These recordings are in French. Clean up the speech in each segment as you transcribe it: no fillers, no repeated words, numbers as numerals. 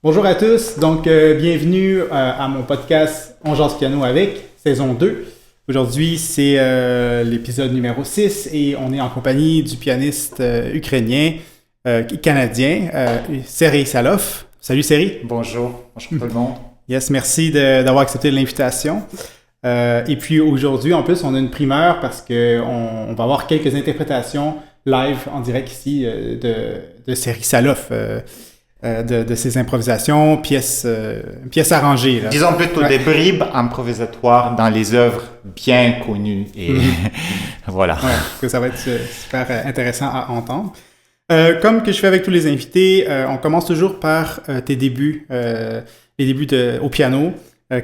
Bonjour à tous, donc bienvenue à mon podcast On jase piano avec, saison 2. Aujourd'hui, c'est l'épisode numéro 6 et on est en compagnie du pianiste ukrainien, canadien, Serhiy Salov. Salut Serhiy. Bonjour tout le monde. Yes, merci d'avoir accepté l'invitation. Et puis aujourd'hui, en plus, on a une primeur parce qu'on va avoir quelques interprétations live en direct ici de Serhiy Salov. De ses improvisations, pièces arrangées. Là. Disons plutôt des bribes improvisatoires dans les œuvres bien connues. Et voilà. Ouais, parce que ça va être super intéressant à entendre. Comme que je fais avec tous les invités, on commence toujours par tes débuts, les débuts au piano.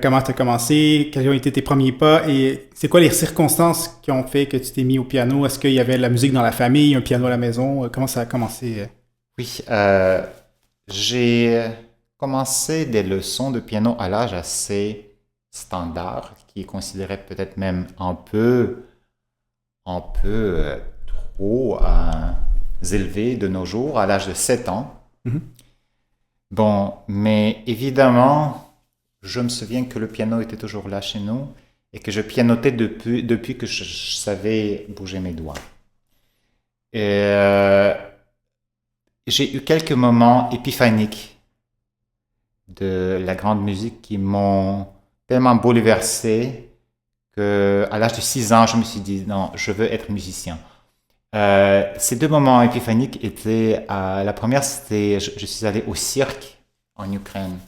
Comment tu as commencé, quels ont été tes premiers pas et c'est quoi les circonstances qui ont fait que tu t'es mis au piano? Est-ce qu'il y avait de la musique dans la famille, un piano à la maison? Comment ça a commencé? Oui, j'ai commencé des leçons de piano à l'âge assez standard, qui est considéré peut-être même un peu trop élevé de nos jours, à l'âge de 7 ans. Mm-hmm. Bon, mais évidemment, je me souviens que le piano était toujours là chez nous et que je pianotais depuis que je savais bouger mes doigts. Et j'ai eu quelques moments épiphaniques de la grande musique qui m'ont tellement bouleversé qu'à l'âge de 6 ans, je me suis dit non, je veux être musicien. Ces deux moments épiphaniques étaient, la première c'était, je suis allé au cirque en Ukraine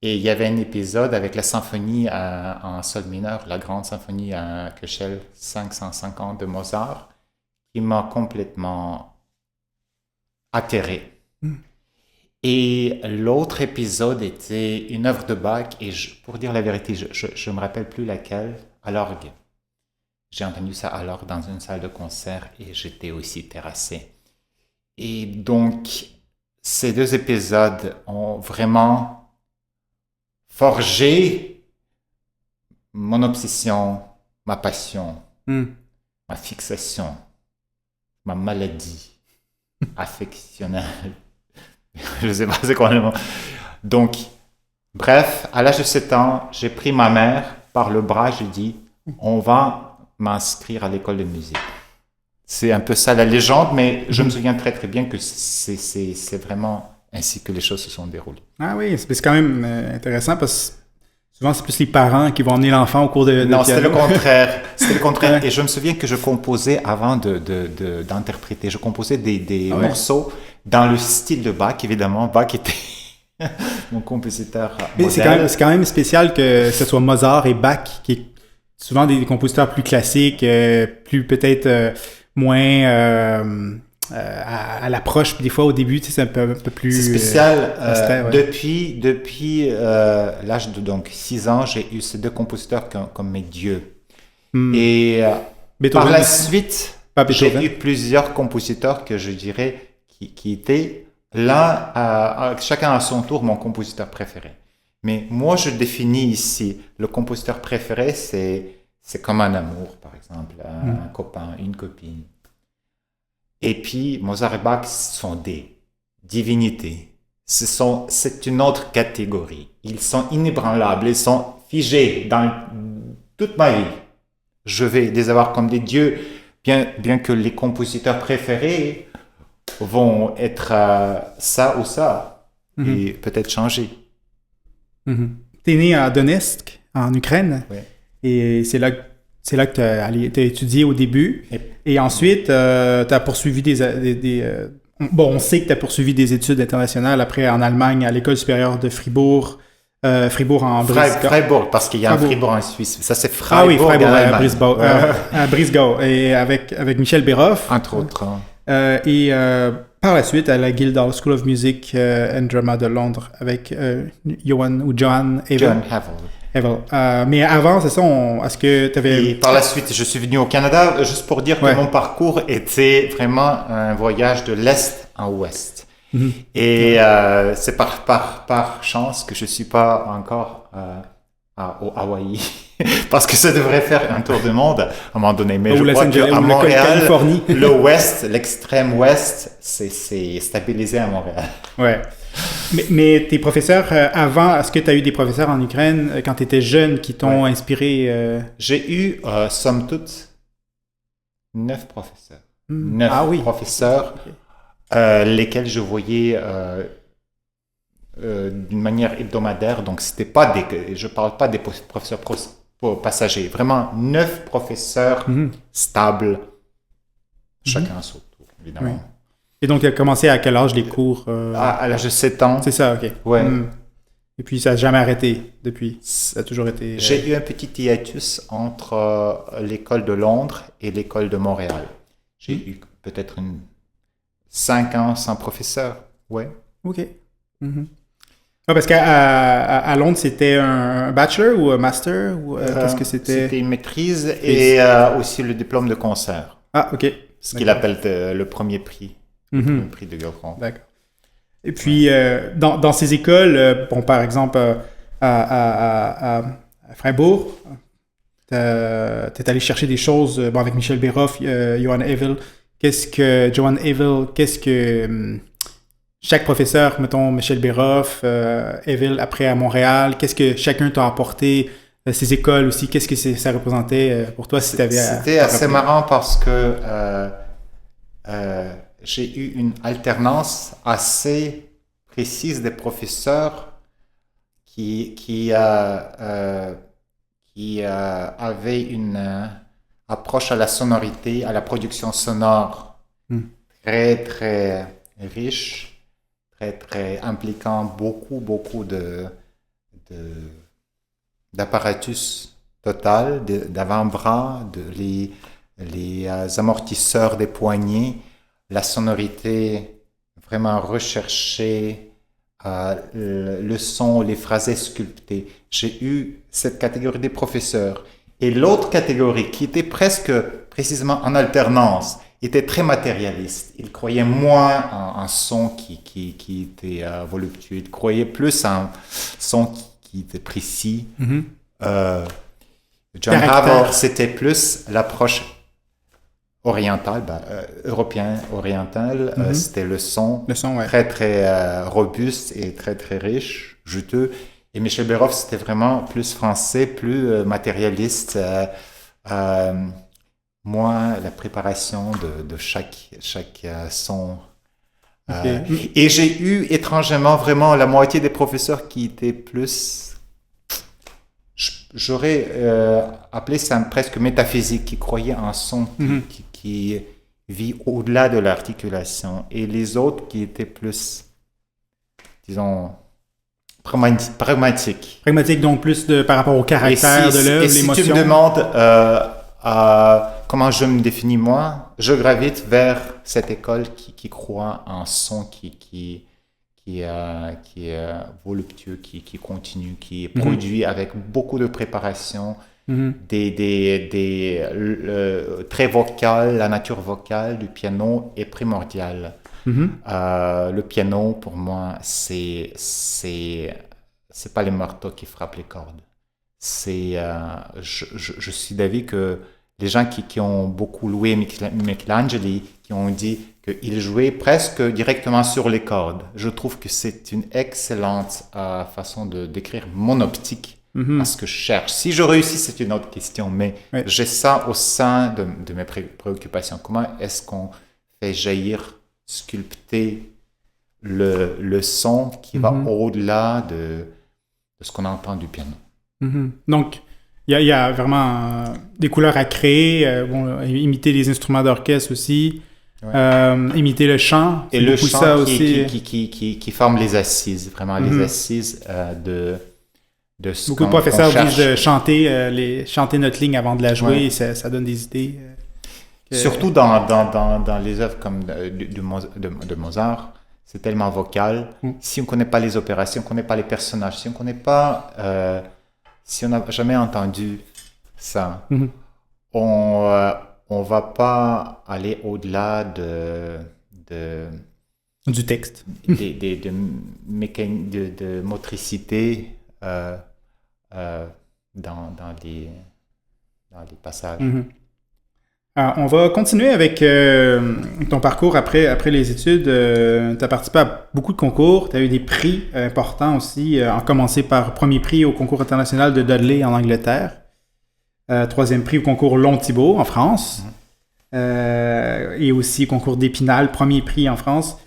et il y avait un épisode avec la symphonie en sol mineur, la grande symphonie à Köchel 550 de Mozart, qui m'a complètement atterré. Et l'autre épisode était une œuvre de Bach et pour dire la vérité, je me rappelle plus laquelle, à l'orgue. J'ai entendu ça à l'orgue dans une salle de concert et j'étais aussi terrassé. Et donc, ces deux épisodes ont vraiment forgé mon obsession, ma passion, ma fixation, ma maladie affectionnelle. Je ne sais pas c'est quoi le mot. Donc, bref, à l'âge de 7 ans, j'ai pris ma mère par le bras, j'ai dit, on va m'inscrire à l'école de musique. C'est un peu ça la légende, mais je me souviens très très bien que c'est vraiment ainsi que les choses se sont déroulées. Ah oui, c'est quand même intéressant parce que souvent, c'est plus les parents qui vont emmener l'enfant au cours de non, piano. C'était le contraire. C'était le contraire. Et je me souviens que je composais avant d'interpréter. Je composais des morceaux dans le style de Bach, évidemment. Bach était mon compositeur modèle. C'est quand même spécial que ce soit Mozart et Bach, qui est souvent des compositeurs plus classiques, plus peut-être moins... à l'approche, puis des fois au début, tu sais, c'est un peu plus... C'est spécial. Ouais. Depuis l'âge de donc 6 ans, j'ai eu ces deux compositeurs comme mes dieux. Et par la suite, j'ai eu plusieurs compositeurs que je dirais qui étaient là, chacun à son tour, mon compositeur préféré. Mais moi, je définis ici, le compositeur préféré, c'est comme un amour, par exemple, un copain, une copine. Et puis, Mozart et Bach sont des divinités. C'est une autre catégorie. Ils sont inébranlables, ils sont figés dans toute ma vie. Je vais les avoir comme des dieux, bien que les compositeurs préférés vont être ça ou ça, et peut-être changer. T'es né à Donetsk, en Ukraine, et c'est là que tu as étudié au début. Et ensuite, tu as poursuivi on sait que tu as poursuivi des études internationales après en Allemagne, à l'École supérieure de Fribourg. Fribourg en Brisgau. Freiburg, parce qu'il y a un Fribourg en Suisse. Ça, c'est Freiburg. Ah oui, Freiburg à Brisgau. Et avec Michel Béroff. Entre autres. Et par la suite, à la Guildhall School of Music and Drama de Londres avec Johan Havel. Mais avant, c'est ça, est-ce que tu avais... Et par la suite, je suis venu au Canada, juste pour dire que mon parcours était vraiment un voyage de l'Est en Ouest. Et c'est par chance que je ne suis pas encore au Hawaï, parce que ça devrait faire un tour du monde à un moment donné. Mais je crois qu'à Montréal, l'Ouest, l'extrême Ouest, c'est stabilisé à Montréal. Ouais. Mais tes professeurs, avant, est-ce que tu as eu des professeurs en Ukraine quand tu étais jeune qui t'ont inspiré? J'ai eu, somme toute, 9 professeurs. 9 professeurs, lesquels je voyais d'une manière hebdomadaire. Donc, c'était pas je parle pas des professeurs passagers. Vraiment, 9 professeurs stables, chacun à son tour, évidemment. Oui. Et donc, tu as commencé à quel âge les cours? À l'âge de 7 ans. C'est ça, OK. Ouais. Et puis, ça n'a jamais arrêté depuis. Ça a toujours été... J'ai eu un petit hiatus entre l'école de Londres et l'école de Montréal. J'ai eu peut-être 5 ans sans professeur. Ouais. OK. Parce qu'à Londres, c'était un bachelor ou un master? Ou, qu'est-ce que c'était? C'était une maîtrise et aussi le diplôme de concert. Ah, OK. Ce qu'il appelle le premier prix. Le prix de Guildhall. D'accord. Et puis, dans ces écoles, bon, par exemple, à Freiburg, tu es allé chercher des choses avec Michel Béroff, Johan Evel. Qu'est-ce que chaque professeur, mettons Michel Béroff, Evel, après à Montréal, qu'est-ce que chacun t'a apporté, ces écoles aussi, qu'est-ce que ça représentait pour toi si tu avais... C'était assez marrant parce que j'ai eu une alternance assez précise des professeurs qui avaient une approche à la sonorité, à la production sonore très, très riche, très, très impliquant beaucoup d'apparatus total, d'avant-bras, les amortisseurs des poignets, la sonorité vraiment recherchée, le son, les phrasés sculptés. J'ai eu cette catégorie des professeurs. Et l'autre catégorie, qui était presque précisément en alternance, était très matérialiste. Il croyait moins en un son qui était voluptueux. Il croyait plus en un son qui était précis. John Havel, c'était plus l'approche orientale, orientale. C'était le son très, très robuste et très, très riche, juteux. Et Michel Béroff, c'était vraiment plus français, plus matérialiste. Moins la préparation de chaque son. Et j'ai eu étrangement vraiment la moitié des professeurs qui étaient plus... J'aurais appelé ça presque métaphysique, qui croyaient en son qui vit au-delà de l'articulation. Et les autres qui étaient plus, disons, pragmatiques. Pragmatique, donc plus par rapport au caractère de l'œuvre, l'émotion. Et si tu me demandes comment je me définis moi, je gravite vers cette école qui croit en son qui est voluptueux, qui continue, qui est produit avec beaucoup de préparation, très vocal. La nature vocale du piano est primordiale. Le piano, pour moi, c'est pas les marteaux qui frappent les cordes. Je suis d'avis que les gens qui ont beaucoup loué Michelangelo, qui ont dit qu'il jouait presque directement sur les cordes. Je trouve que c'est une excellente façon de décrire mon optique à ce que je cherche. Si je réussis, c'est une autre question, mais j'ai ça au sein de mes préoccupations. Comment est-ce qu'on fait jaillir, sculpter le son qui va au-delà de ce qu'on entend du piano? Donc, il y a vraiment des couleurs à créer, imiter les instruments d'orchestre aussi, imiter le chant. Et le chant ça qui forme les assises, vraiment les assises de ce beaucoup de professeurs disent de chanter notre ligne avant de la jouer, et ça donne des idées. Surtout dans les œuvres comme de Mozart, c'est tellement vocal. Si on ne connaît pas les opérations, si on ne connaît pas les personnages, si on ne connaît pas... si on n'a jamais entendu ça, on va pas aller au-delà du texte, de motricité dans les passages. On va continuer avec ton parcours après les études. Tu as participé à beaucoup de concours. Tu as eu des prix importants aussi, en commencer par premier prix au concours international de Dudley en Angleterre, troisième prix au concours Long-Thibault en France, et aussi concours d'Épinal, premier prix en France.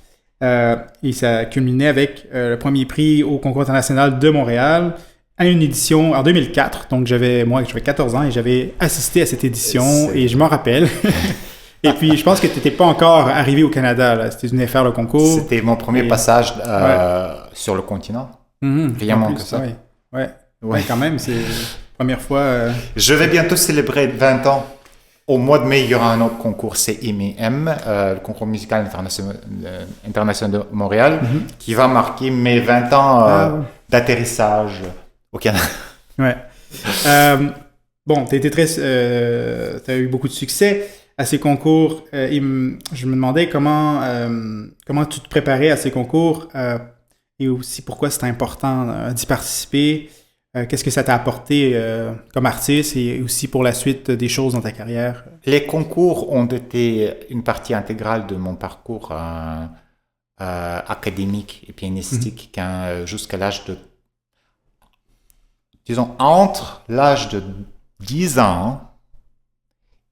Et ça a culminé avec le premier prix au concours international de Montréal à une édition en 2004. Donc, j'avais 14 ans et j'avais assisté à cette édition et je m'en rappelle. Et puis, je pense que tu n'étais pas encore arrivé au Canada, là. C'était venu faire le concours. C'était mon premier passage sur le continent. Rien moins que ça. Ouais, quand même, c'est la première fois. Je vais bientôt célébrer 20 ans. Au mois de mai, il y aura un autre concours, c'est IMIM, le concours musical international de Montréal, qui va marquer mes 20 ans d'atterrissage au Canada. Ouais. Bon, tu as eu beaucoup de succès à ces concours. Je me demandais comment tu te préparais à ces concours et aussi pourquoi c'était important d'y participer. Qu'est-ce que ça t'a apporté comme artiste et aussi pour la suite des choses dans ta carrière? Les concours ont été une partie intégrale de mon parcours académique et pianistique jusqu'à l'âge de... Disons, entre l'âge de 10 ans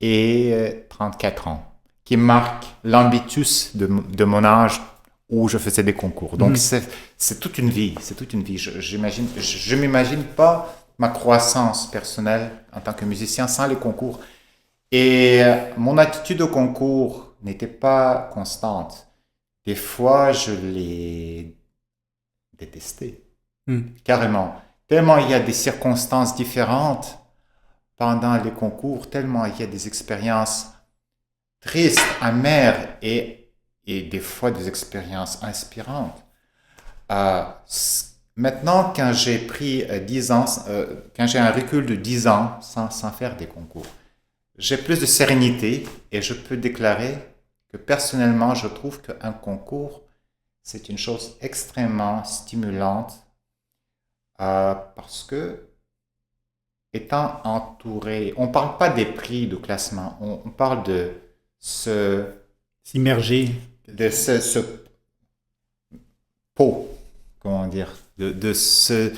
et 34 ans, qui marque l'ambitus de mon âge où je faisais des concours. Donc, c'est toute une vie, je m'imagine pas ma croissance personnelle en tant que musicien sans les concours. Et mon attitude au concours n'était pas constante. Des fois, je les détestais, carrément. Tellement il y a des circonstances différentes pendant les concours, tellement il y a des expériences tristes, amères et des fois des expériences inspirantes. Maintenant, quand j'ai pris 10 ans, quand j'ai un recul de 10 ans sans faire des concours, j'ai plus de sérénité et je peux déclarer que personnellement, je trouve qu'un concours, c'est une chose extrêmement stimulante parce que étant entouré, on ne parle pas des prix de classement, on parle de s'immerger, de ce pot, comment dire, de cette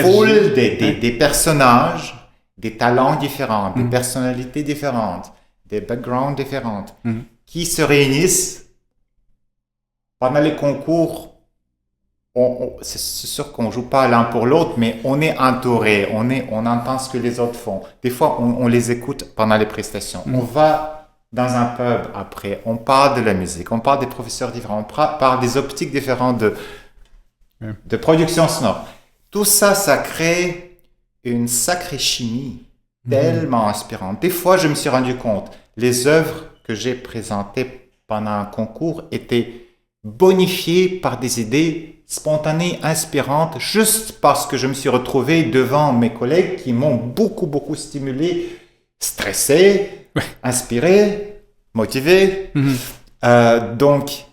foule des personnages, des talents différents, des personnalités différentes, des backgrounds différentes, qui se réunissent pendant les concours. C'est sûr qu'on ne joue pas l'un pour l'autre, mais on est entouré, on entend ce que les autres font. Des fois, on les écoute pendant les prestations. On va dans un pub après, on parle de la musique, on parle des professeurs différents, on parle des optiques différentes de production sonore. Tout ça, ça crée une sacrée chimie tellement inspirante. Des fois, je me suis rendu compte, les œuvres que j'ai présentées pendant un concours étaient bonifiées par des idées spontanées, inspirantes, juste parce que je me suis retrouvé devant mes collègues qui m'ont beaucoup stimulé, stressé, inspiré, motivé. Donc,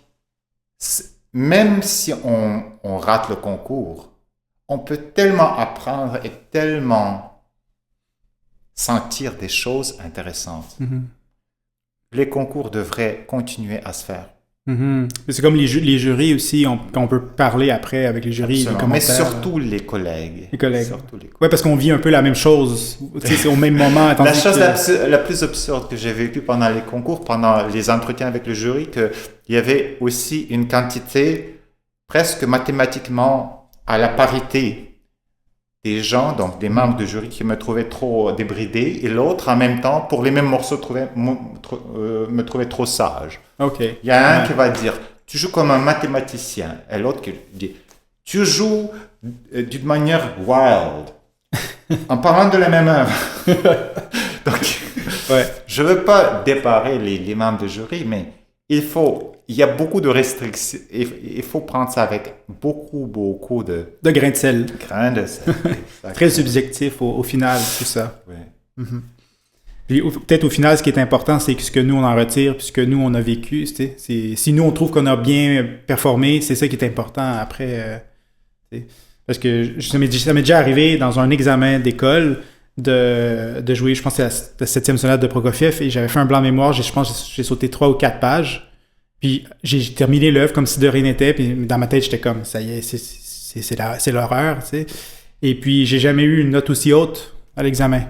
même si on rate le concours, on peut tellement apprendre et tellement sentir des choses intéressantes. Les concours devraient continuer à se faire. C'est comme les jurys aussi, on peut parler après avec les jurys, les commentaires. Mais surtout les collègues. Oui, parce qu'on vit un peu la même chose, c'est au même moment. La chose la plus absurde que j'ai vécue pendant les concours, pendant les entretiens avec le jury, qu'il y avait aussi une quantité presque mathématiquement à la parité des gens, donc des membres du jury qui me trouvaient trop débridé, et l'autre, en même temps, pour les mêmes morceaux, me trouvait trop sage. Il y a un qui va dire, tu joues comme un mathématicien, et l'autre qui dit, tu joues d'une manière wild, en parlant de la même œuvre. Donc, je ne veux pas déparer les membres du jury, mais il y a beaucoup de restrictions. Il faut prendre ça avec beaucoup de grains de sel. Très subjectif au final, tout ça. Oui. Puis peut-être au final, ce qui est important, c'est ce que nous, on en retire, puis ce que nous, on a vécu. Si nous, on trouve qu'on a bien performé, c'est ça qui est important après. Parce que ça m'est déjà arrivé dans un examen d'école de jouer, je pense que c'est la 7e sonate de Prokofiev, et j'avais fait un blanc mémoire, je pense que j'ai sauté 3 ou 4 pages, puis j'ai terminé l'œuvre comme si de rien n'était, puis dans ma tête, j'étais comme, ça y est, c'est l'horreur, tu sais. Et puis, j'ai jamais eu une note aussi haute à l'examen.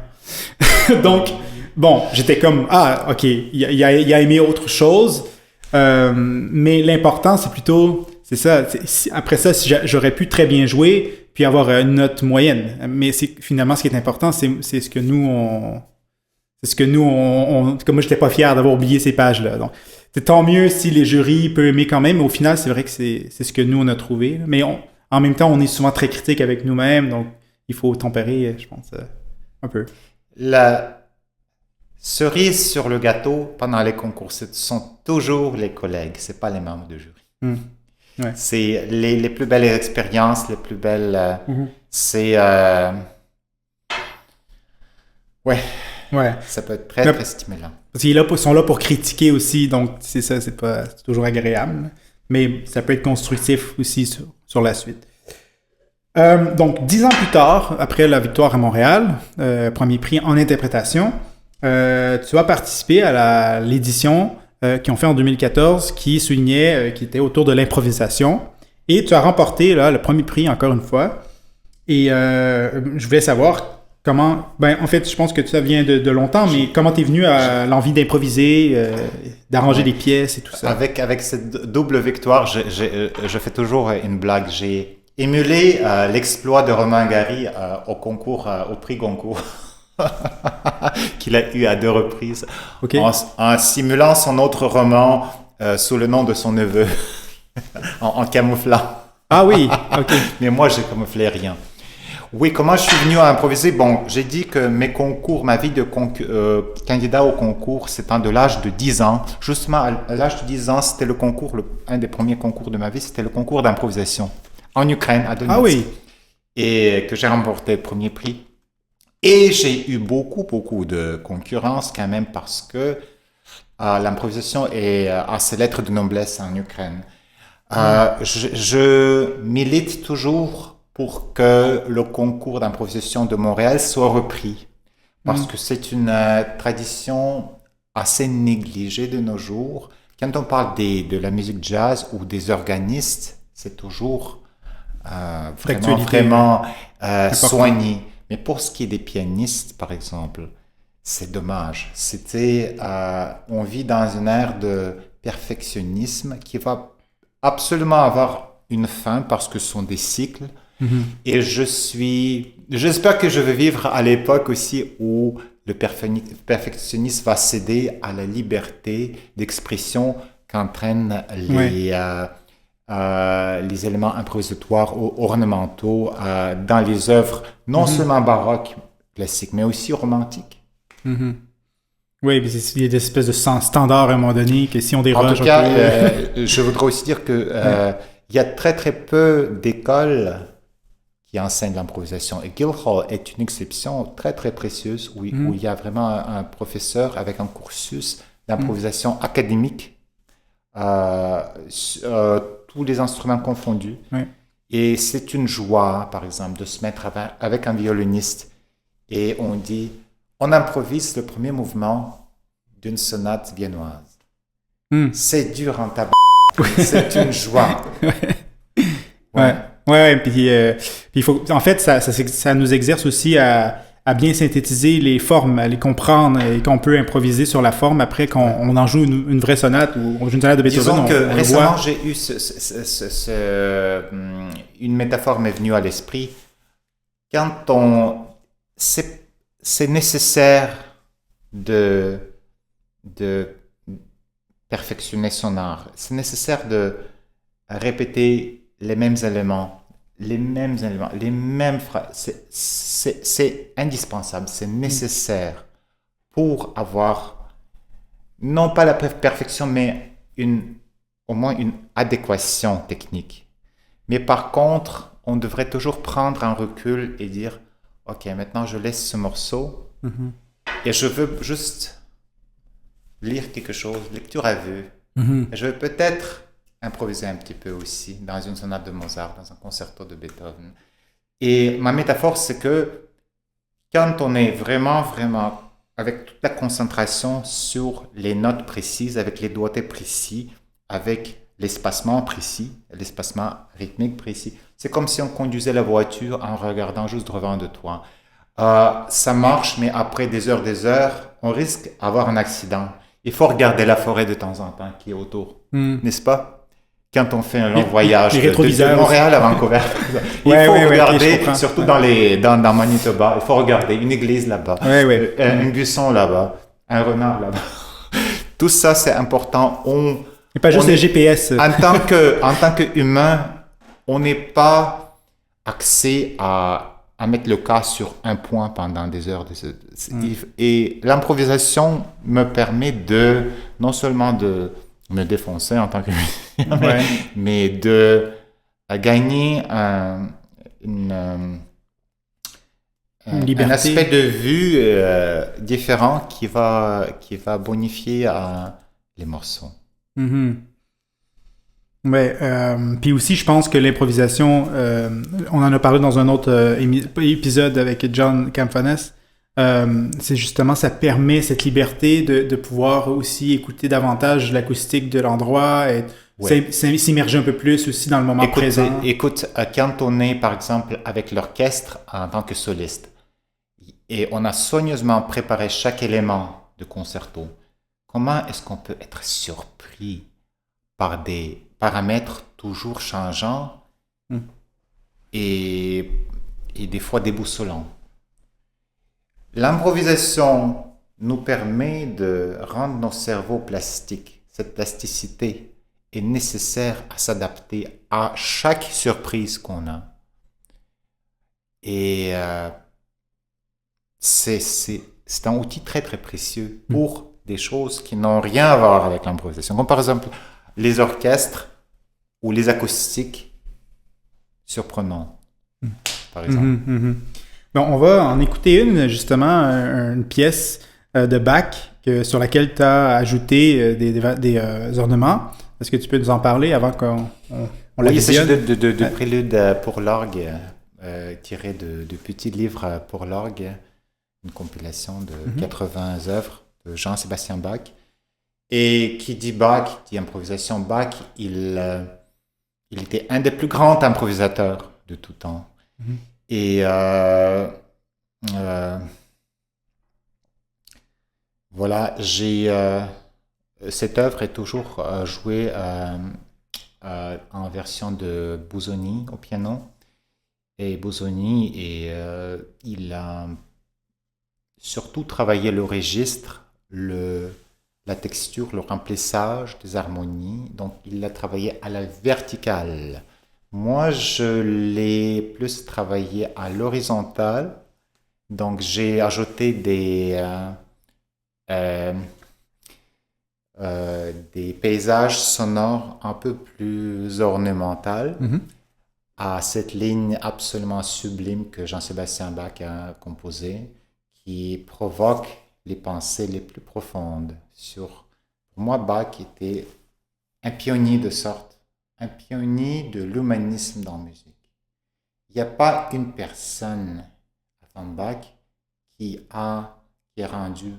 Donc, bon, j'étais comme, ok, il a aimé autre chose, mais l'important, c'est plutôt, c'est ça, après ça, si j'aurais pu très bien jouer, puis avoir une note moyenne. Mais finalement, ce qui est important, c'est ce que nous, comme moi, j'étais pas fier d'avoir oublié ces pages-là. Donc, c'est tant mieux si les jurys peuvent aimer quand même, mais au final, c'est vrai que c'est ce que nous, on a trouvé. Mais en même temps, on est souvent très critique avec nous-mêmes, donc il faut tempérer, je pense, un peu. La cerise sur le gâteau pendant les concours, ce sont toujours les collègues, c'est pas les membres du jury. Ouais. C'est les plus belles expériences, les plus belles... C'est... Ouais. Ça peut être très stimulant. Parce qu'ils sont là pour critiquer aussi, donc c'est ça, c'est toujours agréable. Mais ça peut être constructif aussi sur la suite. Donc, 10 ans plus tard, après la victoire à Montréal, premier prix en interprétation, tu as participé à l'édition qu'ils ont fait en 2014, qui soulignait, qui était autour de l'improvisation. Et tu as remporté là, le premier prix encore une fois. Et je voulais savoir comment... en fait, je pense que ça vient de longtemps, mais comment t'es venu à l'envie d'improviser, d'arranger des pièces et tout ça? Avec cette double victoire, je fais toujours une blague. J'ai émulé l'exploit de Romain Gary au prix Goncourt. Qu'il a eu à 2 reprises, en simulant son autre roman sous le nom de son neveu, en camouflant. Ah oui, ok. Mais moi, j'ai camouflé rien. Oui, comment je suis venu à improviser? Bon, j'ai dit que ma vie de candidat au concours, c'est de l'âge de 10 ans. Justement, à l'âge de 10 ans, c'était le concours, un des premiers concours de ma vie, c'était le concours d'improvisation en Ukraine, à Donetsk. Ah oui. Et que j'ai remporté le premier prix. Et j'ai eu beaucoup de concurrence quand même parce que l'improvisation a ses lettres de noblesse en Ukraine. Je milite toujours pour que le concours d'improvisation de Montréal soit repris parce que c'est une tradition assez négligée de nos jours. Quand on parle de la musique jazz ou des organistes, c'est toujours vraiment soigné. Mais pour ce qui est des pianistes, par exemple, c'est dommage. On vit dans une ère de perfectionnisme qui va absolument avoir une fin parce que ce sont des cycles. Et j'espère que je vais vivre à l'époque aussi où le perfectionnisme va céder à la liberté d'expression qu'entraînent les éléments improvisatoires ou ornementaux dans les œuvres non seulement baroques, classiques, mais aussi romantiques. Oui, il y a des espèces de standards à un moment donné que si on déroge... En tout cas, je voudrais aussi dire que il y a très peu d'écoles qui enseignent l'improvisation. Et Guildhall est une exception très précieuse où il y a vraiment un professeur avec un cursus d'improvisation académique, tous les instruments confondus. Et c'est une joie, par exemple, de se mettre avec un violoniste et on improvise le premier mouvement d'une sonate viennoise. C'est dur en tabac. C'est une joie. Puis il faut, en fait, ça nous exerce aussi à bien synthétiser les formes, à les comprendre et qu'on peut improviser sur la forme après qu'on en joue une vraie sonate ou on joue une sonate de Beethoven. Disons que récemment, j'ai eu une métaphore m'est venue à l'esprit. C'est nécessaire de perfectionner son art. C'est nécessaire de répéter les mêmes éléments, les mêmes phrases. C'est indispensable, c'est nécessaire pour avoir, non pas la perfection, mais au moins une adéquation technique. Mais par contre, on devrait toujours prendre un recul et dire, OK, maintenant je laisse ce morceau et je veux juste lire quelque chose, lecture à vue. Je veux peut-être improviser un petit peu aussi dans une sonate de Mozart, dans un concerto de Beethoven. Et ma métaphore, c'est que quand on est vraiment, vraiment avec toute la concentration sur les notes précises, avec les doigtés précis, avec l'espacement précis, l'espacement rythmique précis, c'est comme si on conduisait la voiture en regardant juste devant de toi. Ça marche, mais après des heures, on risque d'avoir un accident. Il faut regarder la forêt de temps en temps qui est autour, n'est-ce pas? Quand on fait un long voyage de Montréal à Vancouver, il faut regarder, okay, surtout dans Manitoba, il faut regarder une église là-bas, un buisson là-bas, un renard là-bas. Tout ça, c'est important. Et pas juste les GPS. En tant qu'humain, on n'est pas axé à mettre le cas sur un point pendant des heures. Et l'improvisation me permet non seulement de me défoncer en tant que musicien, mais de gagner un aspect de vue différent qui va bonifier les morceaux. Mm-hmm. Ouais, puis aussi, je pense que l'improvisation, on en a parlé dans un autre épisode avec John Camphanes, c'est justement, ça permet cette liberté de pouvoir aussi écouter davantage l'acoustique de l'endroit et s'immerger un peu plus aussi dans le moment présent. Écoute, quand on est, par exemple, avec l'orchestre en tant que soliste, et on a soigneusement préparé chaque élément de concerto, comment est-ce qu'on peut être surpris par des paramètres toujours changeants et des fois déboussolants? L'improvisation nous permet de rendre nos cerveaux plastiques. Cette plasticité est nécessaire à s'adapter à chaque surprise qu'on a. Et c'est un outil très très précieux pour des choses qui n'ont rien à voir avec l'improvisation. Comme par exemple les orchestres ou les acoustiques surprenants, par exemple. Bon, on va en écouter justement, une pièce de Bach sur laquelle tu as ajouté des ornements. Est-ce que tu peux nous en parler avant qu'on la visionne? Il s'agit de prélude pour l'orgue, tiré de petits livres pour l'orgue, une compilation de 80 œuvres de Jean-Sébastien Bach. Et qui dit Bach, dit improvisation, Bach, il était un des plus grands improvisateurs de tout temps. Et voilà, cette œuvre est toujours jouée en version de Busoni au piano. Et Busoni, il a surtout travaillé le registre, la texture, le remplissage des harmonies. Donc, il l'a travaillé à la verticale. Moi, je l'ai plus travaillé à l'horizontale. Donc, j'ai ajouté des paysages sonores un peu plus ornementaux à cette ligne absolument sublime que Jean-Sébastien Bach a composée, qui provoque les pensées les plus profondes. Pour moi, Bach était un pionnier de sorte, un pionnier de l'humanisme dans la musique. Il n'y a pas une personne avant Bach qui est rendu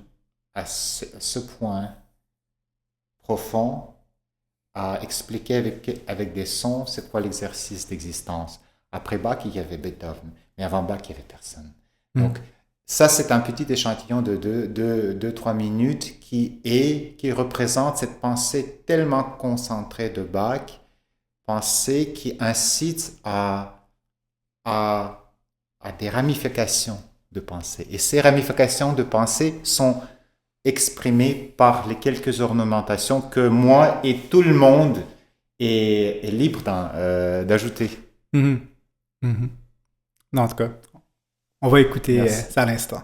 à ce point profond à expliquer avec des sons c'est quoi l'exercice d'existence. Après Bach, il y avait Beethoven, mais avant Bach, il n'y avait personne. Donc, ça, c'est un petit échantillon de 2-3 minutes qui représente cette pensée tellement concentrée de Bach, pensée qui incite à des ramifications de pensée. Et ces ramifications de pensée sont exprimées par les quelques ornementations que moi et tout le monde est libre d'ajouter. Non, en tout cas, on va écouter ça à l'instant.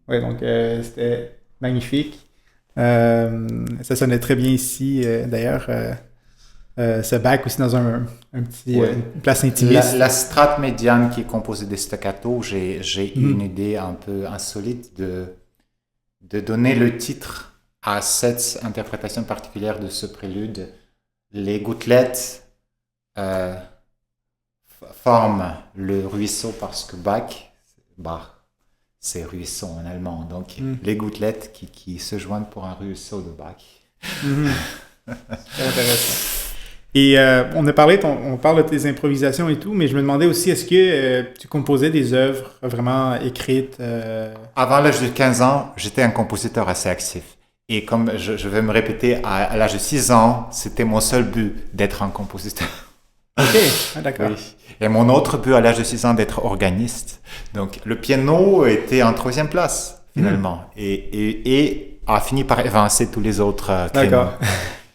Ouais, donc c'était magnifique. Ça sonnait très bien ici, d'ailleurs. Ce bac aussi dans un petit, Ouais. une place intimiste. La strate médiane qui est composée de staccato, j'ai eu une Mhm. idée un peu insolite de donner le titre à cette interprétation particulière de ce prélude. Les gouttelettes euh, forment le ruisseau parce que Bach, c'est ruisseau en allemand. Donc, Mhm. les gouttelettes qui se joignent pour un ruisseau de Bach. Mhm. Super intéressant. Et on parle de tes improvisations et tout, mais je me demandais aussi, est-ce que tu composais des œuvres vraiment écrites? Avant l'âge de 15 ans, j'étais un compositeur assez actif. Et comme je vais me répéter, à l'âge de 6 ans, c'était mon seul but d'être un compositeur. Ok, ah, d'accord. Oui. Et mon autre but à l'âge de 6 ans, d'être organiste. Donc le piano était en troisième place, Mhm. finalement. Et a fini par évincer tous les autres créneaux. D'accord.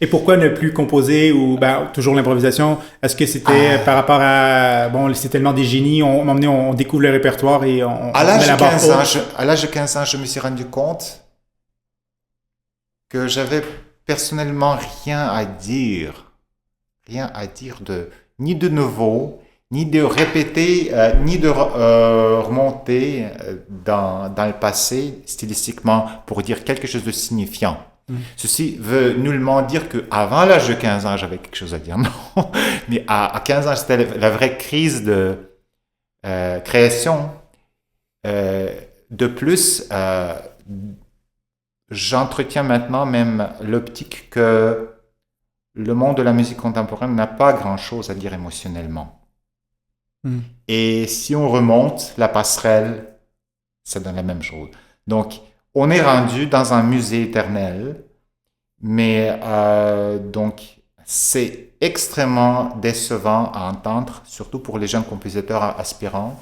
Et pourquoi ne plus composer ou ben, toujours l'improvisation? Est-ce que c'était par Ah, rapport à... Bon, c'est tellement des génies, à un moment donné, on découvre le répertoire et à on met l'âge de la barre 15 ans, haute. à l'âge de 15 ans, je me suis rendu compte que j'avais personnellement rien à dire ni de nouveau, ni de répéter, ni de remonter dans le passé stylistiquement pour dire quelque chose de signifiant. Mhm. Ceci veut nullement dire qu'avant l'âge de 15 ans, j'avais quelque chose à dire. Non. Mais à 15 ans, c'était la vraie crise de création. Euh, de plus, j'entretiens maintenant même l'optique que le monde de la musique contemporaine n'a pas grand-chose à dire émotionnellement. Mhm. Et si on remonte la passerelle, ça donne la même chose. Donc, on est rendu dans un musée éternel, mais donc c'est extrêmement décevant à entendre, surtout pour les jeunes compositeurs aspirants.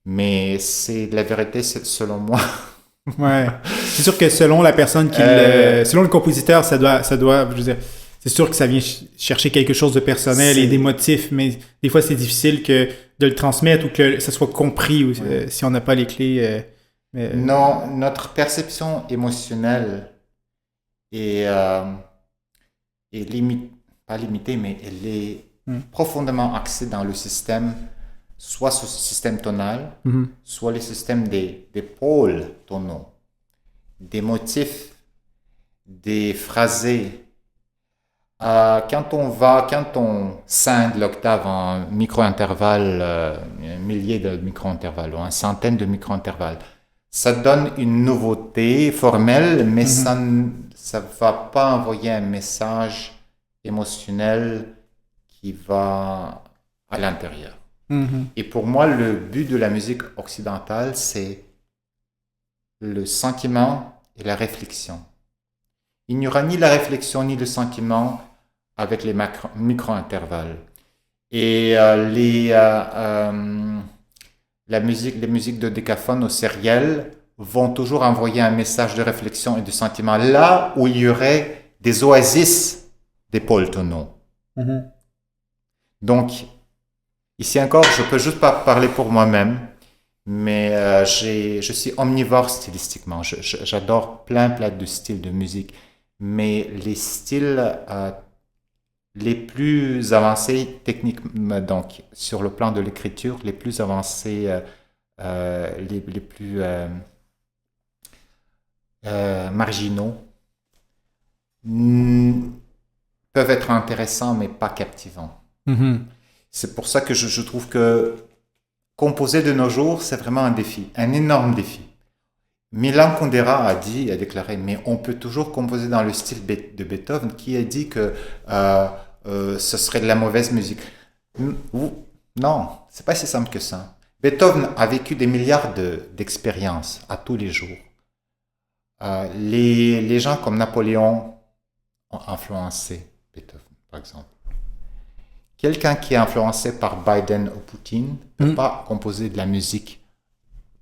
Mais c'est la vérité, selon moi. Ouais. C'est sûr que selon la personne Euh, selon le compositeur, je veux dire, c'est sûr que ça vient chercher quelque chose de personnel et c'est d'émotif, mais des fois c'est difficile de le transmettre ou que ça soit compris ou, ouais. si on n'a pas les clés. Non, notre perception émotionnelle est, pas limitée, mais elle est Hmm. profondément axée dans le système, soit ce système tonal, Mhm. soit le système des pôles tonaux, des motifs, des phrasés. Quand on scinde l'octave en micro-intervalles, un millier de micro-intervalles ou une centaine de micro-intervalles, ça donne une nouveauté formelle, mais ça Mhm. ne ça va pas envoyer un message émotionnel qui va à l'intérieur. Mhm. Et pour moi, le but de la musique occidentale, c'est le sentiment et la réflexion. Il n'y aura ni la réflexion ni le sentiment avec les micro-intervalles. Et les musiques de décaphone au sériel vont toujours envoyer un message de réflexion et de sentiment là où il y aurait des oasis des pôles tonaux. Mhm. Donc, ici encore, je peux juste pas parler pour moi-même, mais je suis omnivore stylistiquement. J'adore plein de styles de musique, mais les styles les plus avancés techniquement, donc sur le plan de l'écriture, les plus avancés, les plus marginaux, mm, peuvent être intéressants mais pas captivants. Mhm. C'est pour ça que je trouve que composer de nos jours, c'est vraiment un défi, un énorme défi. Milan Kundera a déclaré, mais on peut toujours composer dans le style de Beethoven, qui a dit que ce serait de la mauvaise musique. Non, c'est pas si simple que ça. Beethoven a vécu des milliards d'expériences à tous les jours. Les gens comme Napoléon ont influencé Beethoven, par exemple. Quelqu'un qui est influencé par Biden ou Poutine ne peut Mhm. pas composer de la musique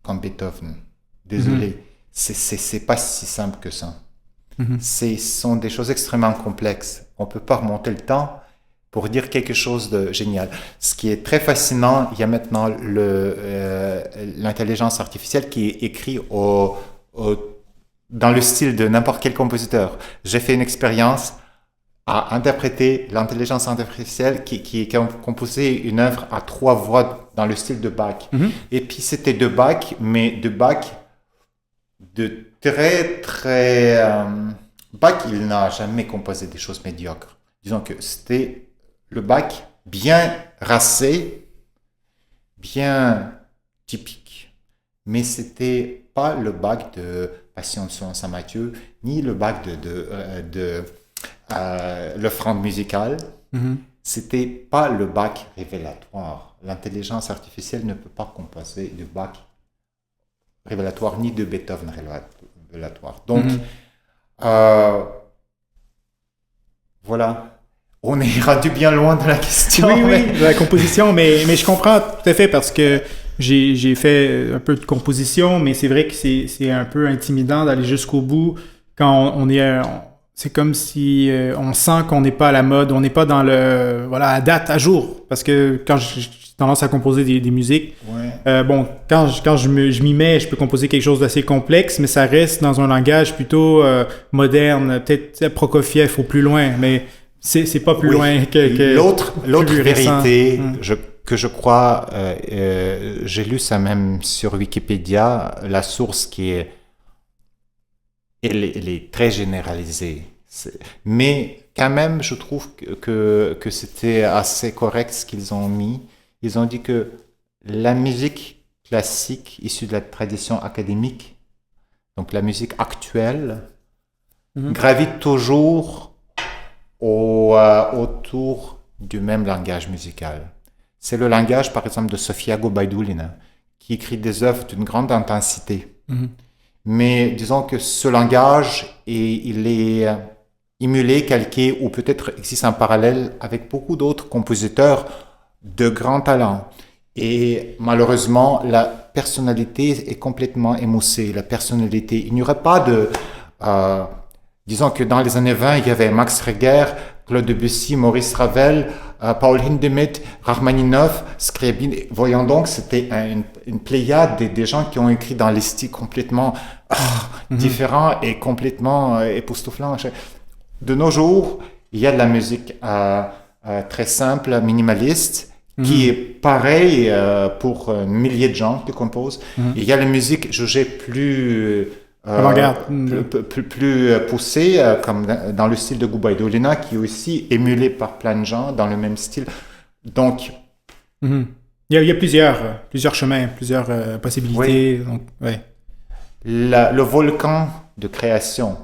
comme Beethoven. Mhm. Désolé, c'est pas si simple que ça. Mhm. Ce sont des choses extrêmement complexes. On ne peut pas remonter le temps pour dire quelque chose de génial. Ce qui est très fascinant, il y a maintenant l'intelligence artificielle qui écrit dans le style de n'importe quel compositeur. J'ai fait une expérience à interpréter l'intelligence artificielle qui a composé une œuvre à 3 voix dans le style de Bach. Et puis c'était de Bach, mais de Bach de très très... Bach, il n'a jamais composé des choses médiocres. Disons que c'était le Bach bien racé, bien typique. Mais c'était pas le Bach de Passion selon saint Matthieu, ni le Bach de l'offrande musicale. C'était pas le Bach révélatoire. L'intelligence artificielle ne peut pas composer de Bach révélatoire, ni de Beethoven révélatoire. Donc, voilà. On est rendu bien loin de la question. Oui, de la composition, mais je comprends tout à fait parce que j'ai fait un peu de composition, mais c'est vrai que c'est un peu intimidant d'aller jusqu'au bout quand on est... c'est comme si on sent qu'on n'est pas à la mode, on n'est pas dans le... Voilà, à date, à jour. Parce que quand j'ai tendance à composer des musiques, bon, quand je m'y mets, je peux composer quelque chose d'assez complexe, mais ça reste dans un langage plutôt moderne, peut-être Prokofiev ou plus loin, mais c'est pas plus loin que l'autre vérité que je crois, j'ai lu ça même sur Wikipédia, la source elle est très généralisée. Mais quand même, je trouve que c'était assez correct ce qu'ils ont mis. Ils ont dit que la musique classique issue de la tradition académique, donc la musique actuelle, gravite toujours autour du même langage musical. C'est le langage, par exemple, de Sofia Gubaidulina, qui écrit des œuvres d'une grande intensité. Mais disons que ce langage, il est émulé, calqué, ou peut-être existe un parallèle avec beaucoup d'autres compositeurs de grand talent. Et malheureusement, la personnalité est complètement émoussée. La personnalité, il n'y aurait pas de... disons que dans les années 20, il y avait Max Reger, Claude Debussy, Maurice Ravel, Paul Hindemith, Rachmaninoff, Scriabin. Voyons donc, c'était une pléiade des gens qui ont écrit dans les styles complètement différents et complètement époustouflants. De nos jours, il y a de la musique très simple, minimaliste, qui est pareil pour milliers de gens qui composent. Il y a la musique jugée plus... plus poussée, comme dans le style de Gubaidulina, qui est aussi émulé par plein de gens dans le même style. Donc... Il y a plusieurs chemins, plusieurs possibilités. Oui. Donc, ouais. Le volcan de création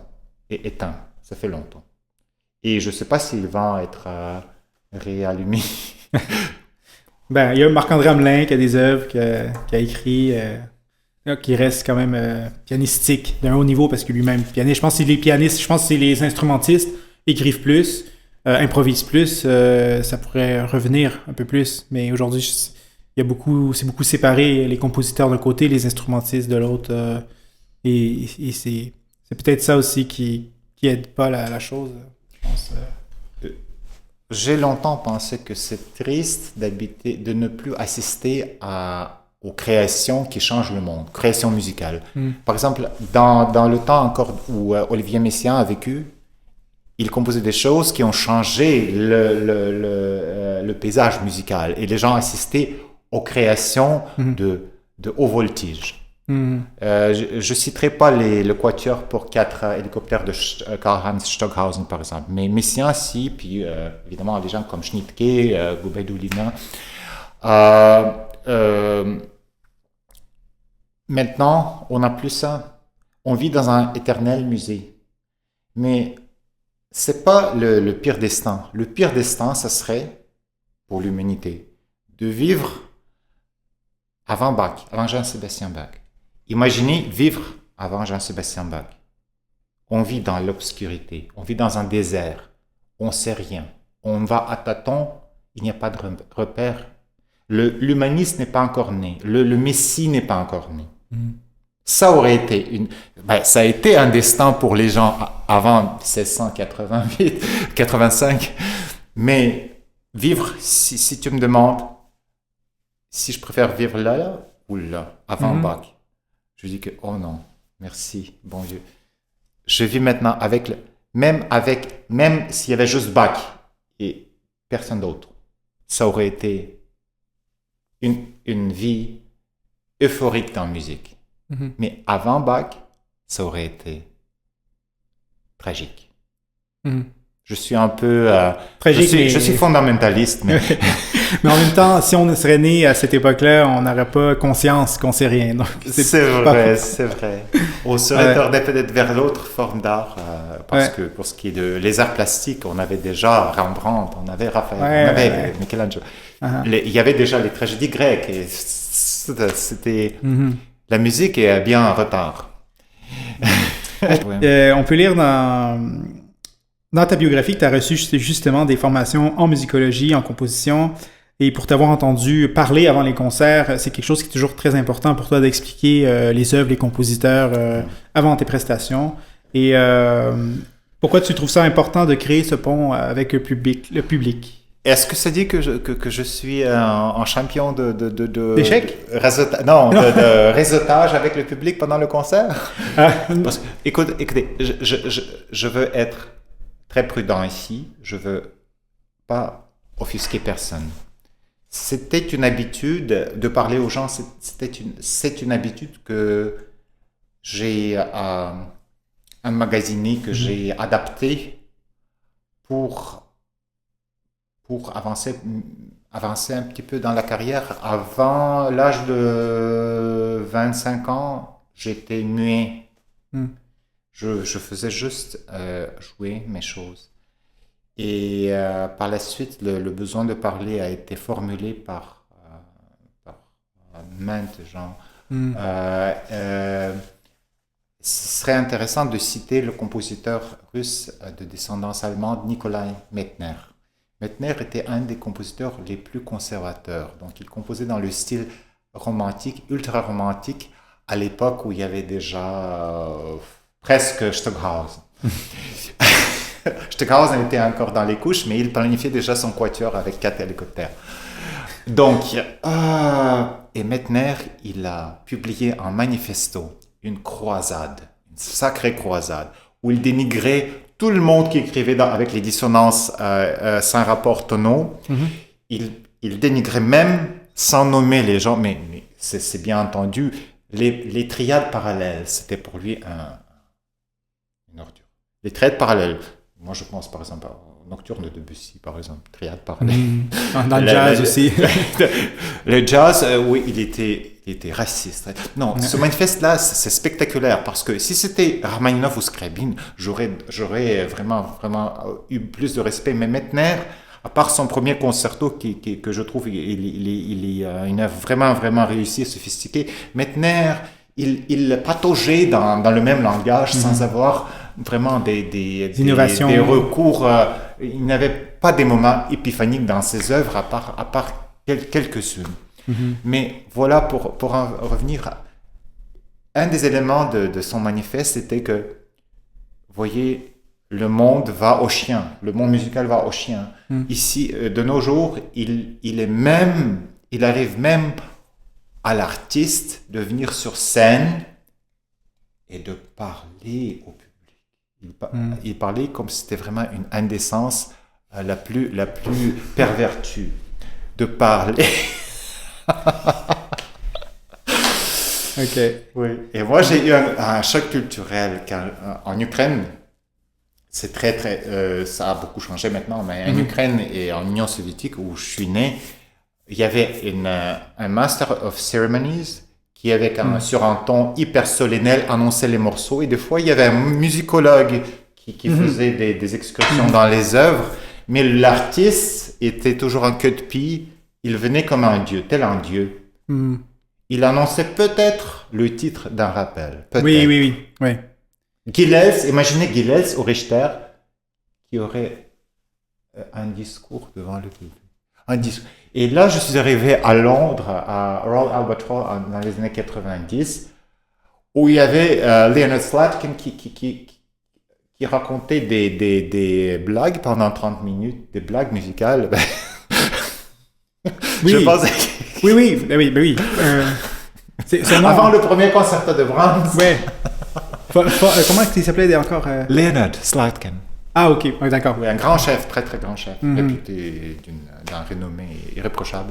est éteint. Ça fait longtemps. Et je ne sais pas s'il va être réallumé. Il y a Marc-André Hamelin qui a des œuvres, qui a écrit... qui reste quand même pianistique d'un haut niveau parce que lui-même pianiste. Je pense que les pianistes, je pense que c'est les instrumentistes écrivent plus, improvisent plus, ça pourrait revenir un peu plus. Mais aujourd'hui, c'est beaucoup séparé, les compositeurs d'un côté, les instrumentistes de l'autre. Et c'est peut-être ça aussi qui aide pas la chose, je pense. J'ai longtemps pensé que c'est triste de ne plus assister aux créations qui changent le monde, créations musicales. Par exemple, dans le temps encore où Olivier Messiaen a vécu, il composait des choses qui ont changé le paysage musical et les gens assistaient aux créations de haut voltige. Je citerai pas le quatuor pour 4 hélicoptères de Karl-Heinz Stockhausen par exemple, mais Messiaen si, puis évidemment les gens comme Schnittke, Gubaidulina. Maintenant, on n'a plus ça. On vit dans un éternel musée. Mais c'est pas le pire destin. Le pire destin, ça serait, pour l'humanité, de vivre avant Bach, avant Jean-Sébastien Bach. Imaginez vivre avant Jean-Sébastien Bach. On vit dans l'obscurité, on vit dans un désert, on ne sait rien. On va à tâtons, il n'y a pas de repère. L'humanisme n'est pas encore né, le Messie n'est pas encore né. Ça aurait été ça a été un destin pour les gens avant 1688, 85. Mais vivre, si tu me demandes si je préfère vivre là ou là, avant Bach, je dis que oh non, Merci, bon Dieu. Je vis maintenant même s'il y avait juste Bach et personne d'autre, ça aurait été une vie euphorique dans la musique. Mhm. Mais avant Bach, ça aurait été tragique. Mhm. Je suis un peu... Tragique, je suis fondamentaliste, mais... Mais en même temps, si on serait né à cette époque-là, on n'aurait pas conscience qu'on sait rien. Donc c'est vrai, c'est vrai. On serait tourné peut-être vers l'autre forme d'art, parce que pour ce qui est de les arts plastiques, on avait déjà Rembrandt, on avait Raphaël, on avait Michelangelo. Il y avait déjà les tragédies grecques, et c'était... La musique est bien en retard. On peut lire dans ta biographie que tu as reçu justement des formations en musicologie, en composition, et pour t'avoir entendu parler avant les concerts, c'est quelque chose qui est toujours très important pour toi d'expliquer les œuvres, les compositeurs avant tes prestations. Et pourquoi tu trouves ça important de créer ce pont avec le public? Est-ce que ça dit que je suis un champion d'échecs? De réseautage avec le public pendant le concert? Parce que, écoutez, je veux être très prudent ici. Je veux pas offusquer personne. C'était une habitude de parler aux gens. C'est une habitude que j'ai emmagasinée, que j'ai adaptée pour avancer un petit peu dans la carrière. Avant l'âge de 25 ans, j'étais muet. Je faisais juste jouer mes choses. Et par la suite, le besoin de parler a été formulé par maintes gens. Ce serait intéressant de citer le compositeur russe de descendance allemande, Nikolai Medtner. Medtner était un des compositeurs les plus conservateurs. Donc, il composait dans le style romantique, ultra-romantique, à l'époque où il y avait déjà presque Stockhausen. Stockhausen était encore dans les couches, mais il planifiait déjà son quatuor avec 4 hélicoptères. Donc, et Medtner, il a publié un manifesto, une croisade, une sacrée croisade, où il dénigrait tout le monde qui écrivait avec les dissonances sans rapport tonaux. Il dénigrait même, sans nommer les gens, mais c'est bien entendu, les triades parallèles, c'était pour lui une ordure. Les triades parallèles, moi je pense par exemple au Nocturne de Debussy, par exemple, triade parallèle. Dans le jazz aussi. Le jazz, oui, il était raciste. Non, ce manifeste-là, c'est spectaculaire parce que si c'était Rachmaninoff ou Scriabine, j'aurais vraiment eu plus de respect. Mais Medtner, à part son premier concerto que je trouve il est une œuvre vraiment réussie et sophistiquée, Medtner, il pataugeait dans le même langage sans avoir vraiment des innovations, des recours. Il n'avait pas des moments épiphaniques dans ses œuvres à part quelques-unes. Mais voilà, pour en revenir, un des éléments de son manifeste, c'était que, vous voyez, le monde va au chien, le monde musical va au chien. Ici, de nos jours, il arrive même à l'artiste de venir sur scène et de parler au public. Il parlait comme si c'était vraiment une indécence la plus pervertue de parler. Ok. Oui. Et moi, j'ai eu un choc culturel en Ukraine. C'est ça a beaucoup changé maintenant, mais en Ukraine et en Union soviétique où je suis né, il y avait un Master of Ceremonies qui, avec sur un ton hyper solennel, annonçait les morceaux. Et des fois, il y avait un musicologue qui faisait des excursions dans les œuvres. Mais l'artiste était toujours un queue de pie. Il venait comme un dieu, tel un dieu. Il annonçait peut-être le titre d'un rappel. Peut-être. Oui. Gilels, imaginez Gilels ou Richter qui aurait un discours devant le public. Et là, je suis arrivé à Londres, à Royal Albert Hall, dans les années 90, où il y avait Leonard Slatkin qui racontait des blagues pendant 30 minutes, des blagues musicales. Oui. Je pensais Oui. Avant le premier concerto de Brahms. Ouais. Comment il s'appelait encore Leonard Slatkin. Ah, ok, ouais, d'accord. Oui, un grand chef, très très grand chef, réputé d'un renommée irréprochable.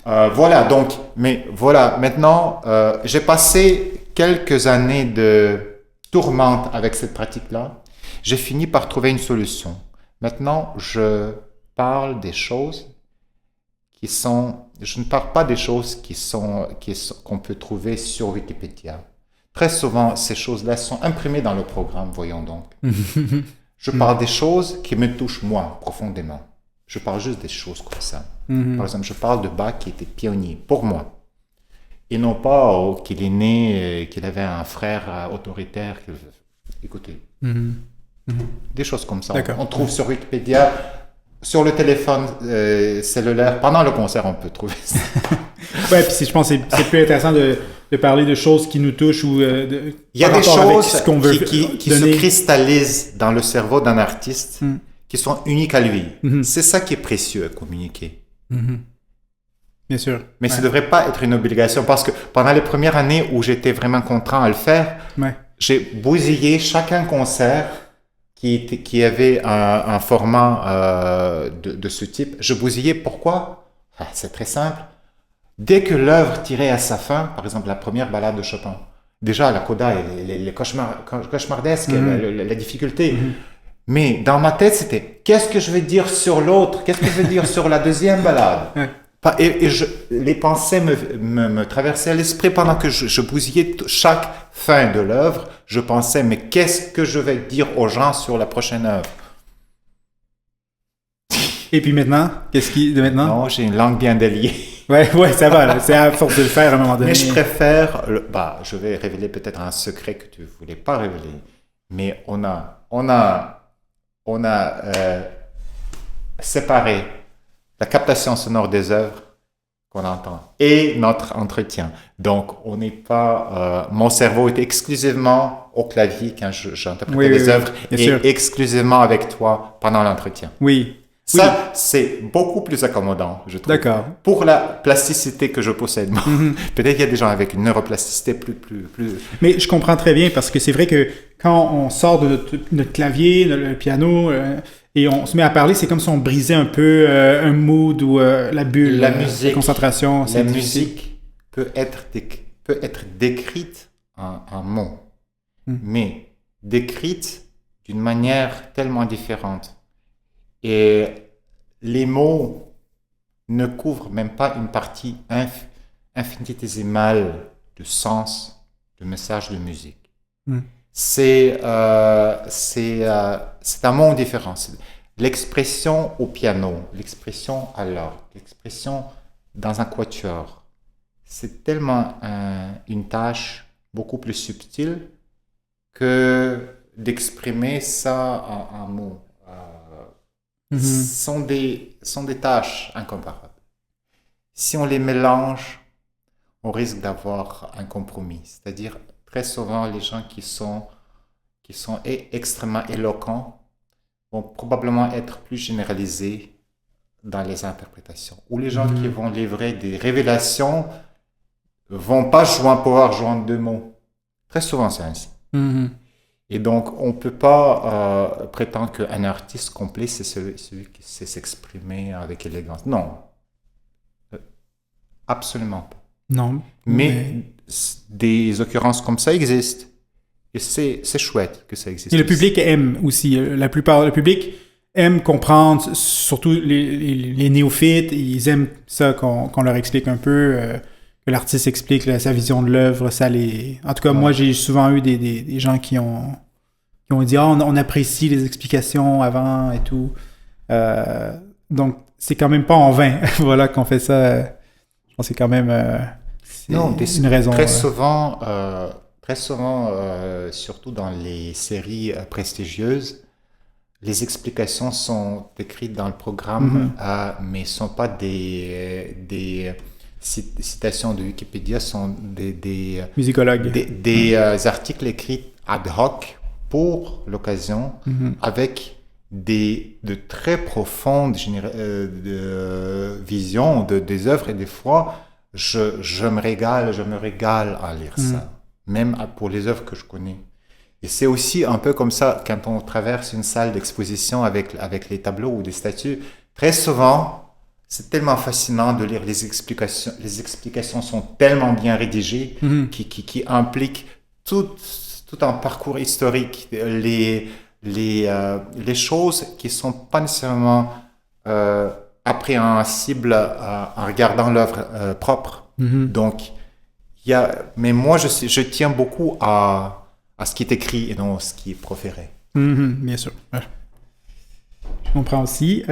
Voilà, donc, mais voilà, maintenant, j'ai passé quelques années de tourmente avec cette pratique-là. J'ai fini par trouver une solution. Maintenant, je parle des choses qui sont... Je ne parle pas des choses qu'on peut trouver sur Wikipédia. Très souvent, ces choses-là sont imprimées dans le programme, voyons donc. Je parle des choses qui me touchent moi, profondément. Je parle juste des choses comme ça. Par exemple, je parle de Bach qui était pionnier, pour moi. Et non pas qu'il est né, qu'il avait un frère autoritaire. Écoutez, des choses comme ça. On trouve sur Wikipédia, sur le téléphone cellulaire, pendant le concert, on peut trouver ça. Ouais, puis je pense que c'est plus intéressant de parler de choses qui nous touchent ou il y a des choses qui se cristallisent dans le cerveau d'un artiste qui sont uniques à lui. C'est ça qui est précieux à communiquer. Bien sûr. Mais ça ne devrait pas être une obligation parce que pendant les premières années où j'étais vraiment contraint à le faire, j'ai bousillé chacun concert qui avait un format de ce type. Je bousillais pourquoi? C'est très simple. Dès que l'œuvre tirait à sa fin, par exemple la première ballade de Chopin, déjà la coda est cauchemardesque, la difficulté. Mais dans ma tête, c'était qu'est-ce que je vais dire sur l'autre? Qu'est-ce que je vais dire sur la deuxième ballade? Et les pensées me traversaient à l'esprit pendant que je bousillais chaque fin de l'œuvre. Je pensais, mais qu'est-ce que je vais dire aux gens sur la prochaine œuvre? Et puis maintenant? Non, j'ai une langue bien déliée. Ouais, ça va, là. C'est à force de le faire à un moment donné. Mais je préfère, je vais révéler peut-être un secret que tu ne voulais pas révéler, mais on a séparé la captation sonore des œuvres qu'on entend et notre entretien. Donc, on n'est pas, mon cerveau est exclusivement au clavier quand j'interprète les œuvres et exclusivement avec toi pendant l'entretien. Oui. Ça, c'est beaucoup plus accommodant, je trouve. D'accord. Pour la plasticité que je possède. Peut-être qu'il y a des gens avec une neuroplasticité plus... Mais je comprends très bien parce que c'est vrai que quand on sort de notre clavier, le piano, et on se met à parler, c'est comme si on brisait un peu un mood ou la bulle, la concentration. La musique peut être décrite en mots, mais décrite d'une manière tellement différente. Et les mots ne couvrent même pas une partie infinitésimale du sens du message de musique. C'est un monde différent. L'expression au piano, l'expression à l'orgue, l'expression dans un quatuor, c'est tellement une tâche beaucoup plus subtile que d'exprimer ça en mots. Sont des tâches incomparables. Si on les mélange, on risque d'avoir un compromis. C'est-à-dire, très souvent, les gens qui sont extrêmement éloquents vont probablement être plus généralisés dans les interprétations. Ou les gens qui vont livrer des révélations vont pas pouvoir joindre deux mots. Très souvent, c'est ainsi. Et donc, on ne peut pas prétendre qu'un artiste complet, c'est celui qui sait s'exprimer avec élégance. Non. Absolument pas. Non. Mais des occurrences comme ça existent. Et c'est chouette que ça existe. Et le public aime aussi. La plupart du public aime comprendre, surtout les néophytes, ils aiment ça qu'on leur explique un peu, que l'artiste explique sa vision de l'œuvre. En tout cas, moi, j'ai souvent eu des gens qui ont dit « Ah, on apprécie les explications avant et tout. » Donc, c'est quand même pas en vain voilà, qu'on fait ça. Je pense que c'est quand même une raison. Très souvent, surtout dans les séries prestigieuses, les explications sont écrites dans le programme, mais ne sont pas des citations de Wikipédia, sont des musicologues. Des articles écrits ad hoc pour l'occasion, avec de très profondes visions des œuvres, et des fois, je me régale à lire ça, même pour les œuvres que je connais. Et c'est aussi un peu comme ça quand on traverse une salle d'exposition avec les tableaux ou des statues. Très souvent, c'est tellement fascinant de lire les explications. Les explications sont tellement bien rédigées Mhm. qui impliquent tout un parcours historique, les choses qui sont pas nécessairement euh, appréhensibles en regardant l'œuvre propre. Mhm. Donc, mais moi, je tiens beaucoup à ce qui est écrit et non ce qui est proféré. Mhm. Bien sûr. Ouais. Je comprends aussi.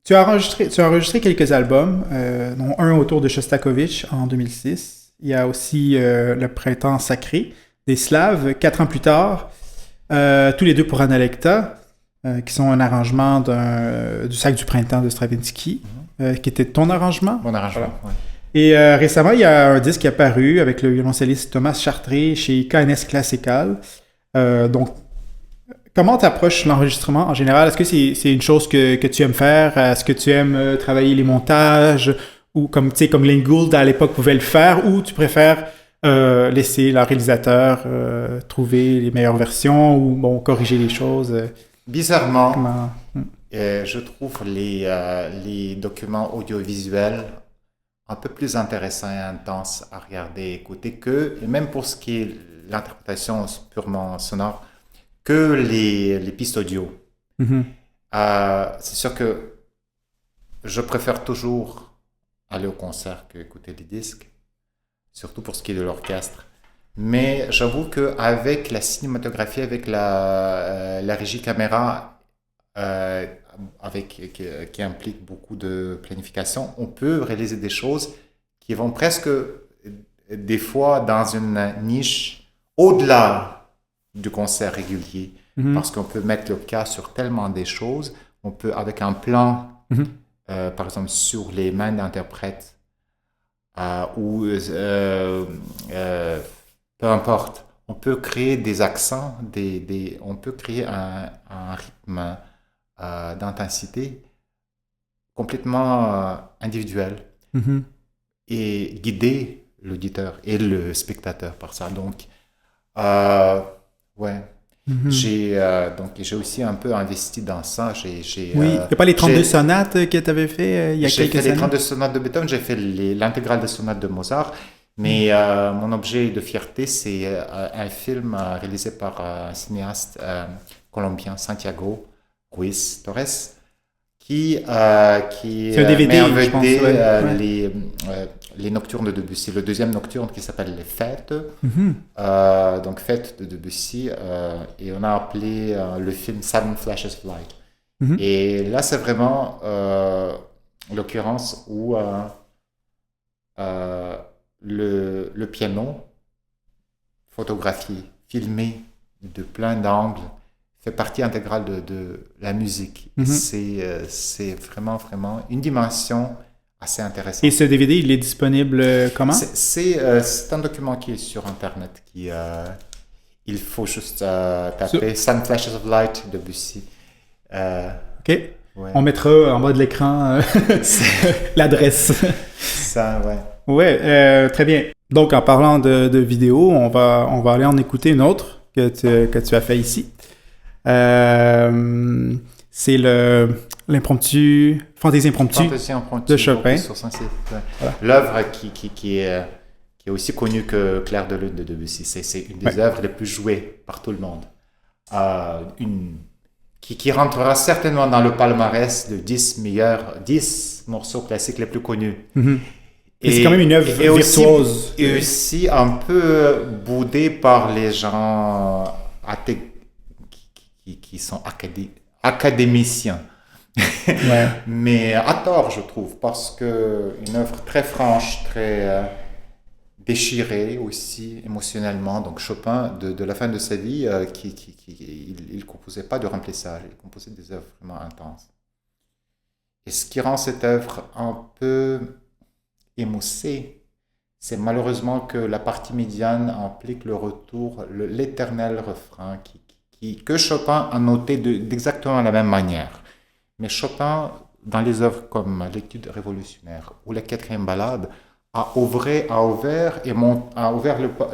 Tu as enregistré quelques albums, dont un autour de Shostakovich en 2006. Il y a aussi Le Printemps sacré des Slaves, 4 ans plus tard, tous les deux pour Analecta, qui sont un arrangement du Sac du Printemps de Stravinsky, qui était ton arrangement. Mon arrangement, Voilà. Et récemment, il y a un disque qui est apparu avec le violoncelliste Thomas Chartré chez KNS Classical. Donc, comment tu approches l'enregistrement en général? Est-ce que c'est une chose que tu aimes faire? Est-ce que tu aimes travailler les montages? Ou comme, tu sais, comme Glenn Gould à l'époque pouvait le faire? Ou tu préfères laisser le réalisateur trouver les meilleures versions ou bon, corriger les choses? Bizarrement, Comment... je trouve les documents audiovisuels un peu plus intéressants et intenses à regarder et écouter et même pour ce qui est l'interprétation purement sonore, que les pistes audio. Mhm. C'est sûr que je préfère toujours aller au concert qu'écouter les disques, surtout pour ce qui est de l'orchestre. Mais j'avoue qu'avec la cinématographie, avec la régie caméra, euh, qui implique beaucoup de planification, on peut réaliser des choses qui vont presque, des fois, dans une niche au-delà du concert régulier. Mhm. Parce qu'on peut mettre le cas sur tellement des choses. On peut, avec un plan, Mhm. par exemple, sur les mains d'interprètes, ou peu importe, on peut créer des accents, on peut créer un rythme d'intensité complètement individuel Mhm. et guider l'auditeur et le spectateur par ça. Donc, ouais. Mhm. J'ai aussi un peu investi dans ça. Oui, il n'y a pas les 32 sonates que tu avais fait il y a J'ai quelques fait les années? 32 sonates de Beethoven, j'ai fait l'intégrale des sonates de Mozart, mais mon objet de fierté, c'est un film réalisé par un cinéaste colombien, Santiago Ruiz Torres, qui C'est un DVD, met en je pense, vedette ouais. Ouais. les nocturnes de Debussy. Le deuxième nocturne qui s'appelle Les Fêtes, Mhm. donc Fêtes de Debussy, et on a appelé le film Sudden Flashes of Light. Mhm. Et là, c'est vraiment l'occurrence où le piano, photographié, filmé de plein d'angles, fait partie intégrale de la musique. Mhm. C'est vraiment, vraiment une dimension assez intéressante. Et ce DVD, il est disponible comment? C'est un document qui est sur Internet. Il faut juste taper Sun Flashes of Light de Debussy. OK. Ouais. On mettra en bas de l'écran l'adresse. Ça, ouais. Ouais, très bien. Donc, en parlant de vidéo, on va aller en écouter une autre que tu as fait ici. C'est Fantaisie impromptue de Chopin. Voilà. L'œuvre qui est aussi connue que Clair de Lune de Debussy. C'est une des œuvres les plus jouées par tout le monde. Qui rentrera certainement dans le palmarès de 10 morceaux classiques les plus connus. Mm-hmm. Et c'est quand même une œuvre virtuose. Et aussi un peu boudée par les gens qui sont académiciens. Ouais. Mais à tort, je trouve, parce que une œuvre très franche, très déchirée aussi émotionnellement. Donc Chopin, de la fin de sa vie, il composait pas de remplissage, il composait des œuvres vraiment intenses. Et ce qui rend cette œuvre un peu émoussée, c'est malheureusement que la partie médiane implique le retour, l'éternel refrain que Chopin a noté d'exactement la même manière. Mais Chopin, dans les œuvres comme l'Étude révolutionnaire ou la quatrième ballade, a ouvert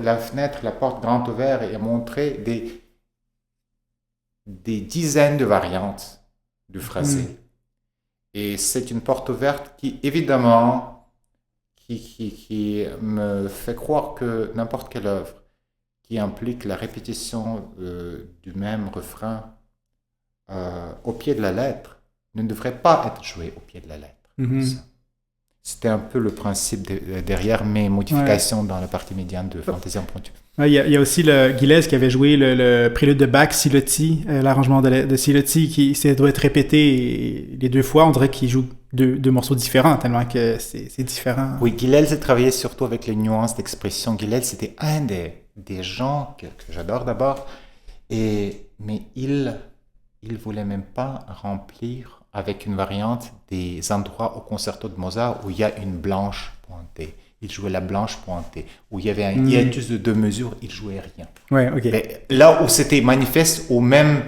la fenêtre, la porte grande ouverte et a montré des dizaines de variantes du phrasé. Et c'est une porte ouverte qui, évidemment, qui me fait croire que n'importe quelle œuvre qui implique la répétition du même refrain au pied de la lettre ne devrait pas être jouée au pied de la lettre. C'était un peu le principe derrière mes modifications dans la partie médiane de Fantaisie impromptue. Il y a aussi Gilles qui avait joué le prélude de Bach, Siloti, l'arrangement de Siloti, qui doit être répété les deux fois. On dirait qu'il joue deux morceaux différents, tellement que c'est différent. Oui, Gilles a travaillé surtout avec les nuances d'expression. Gilles, c'était un des gens que j'adore d'abord, mais il voulait même pas remplir avec une variante des endroits au concerto de Mozart où il y a une blanche pointée. Il jouait la blanche pointée. Où il y avait un hiatus de 2 mesures, il jouait rien. Ouais, ok. Mais là où c'était manifeste, où même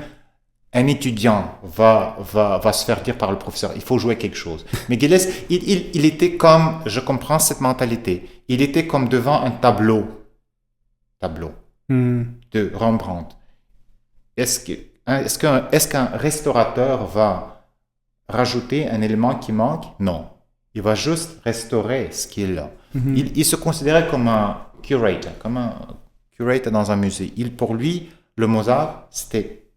un étudiant va se faire dire par le professeur, il faut jouer quelque chose. Mais Gilles, il était comme, je comprends cette mentalité, il était comme devant un tableau de Rembrandt. Est-ce qu'un restaurateur va rajouter un élément qui manque? Non. Il va juste restaurer ce qui est là. Il se considérait comme un curator dans un musée. Pour lui, le Mozart, c'était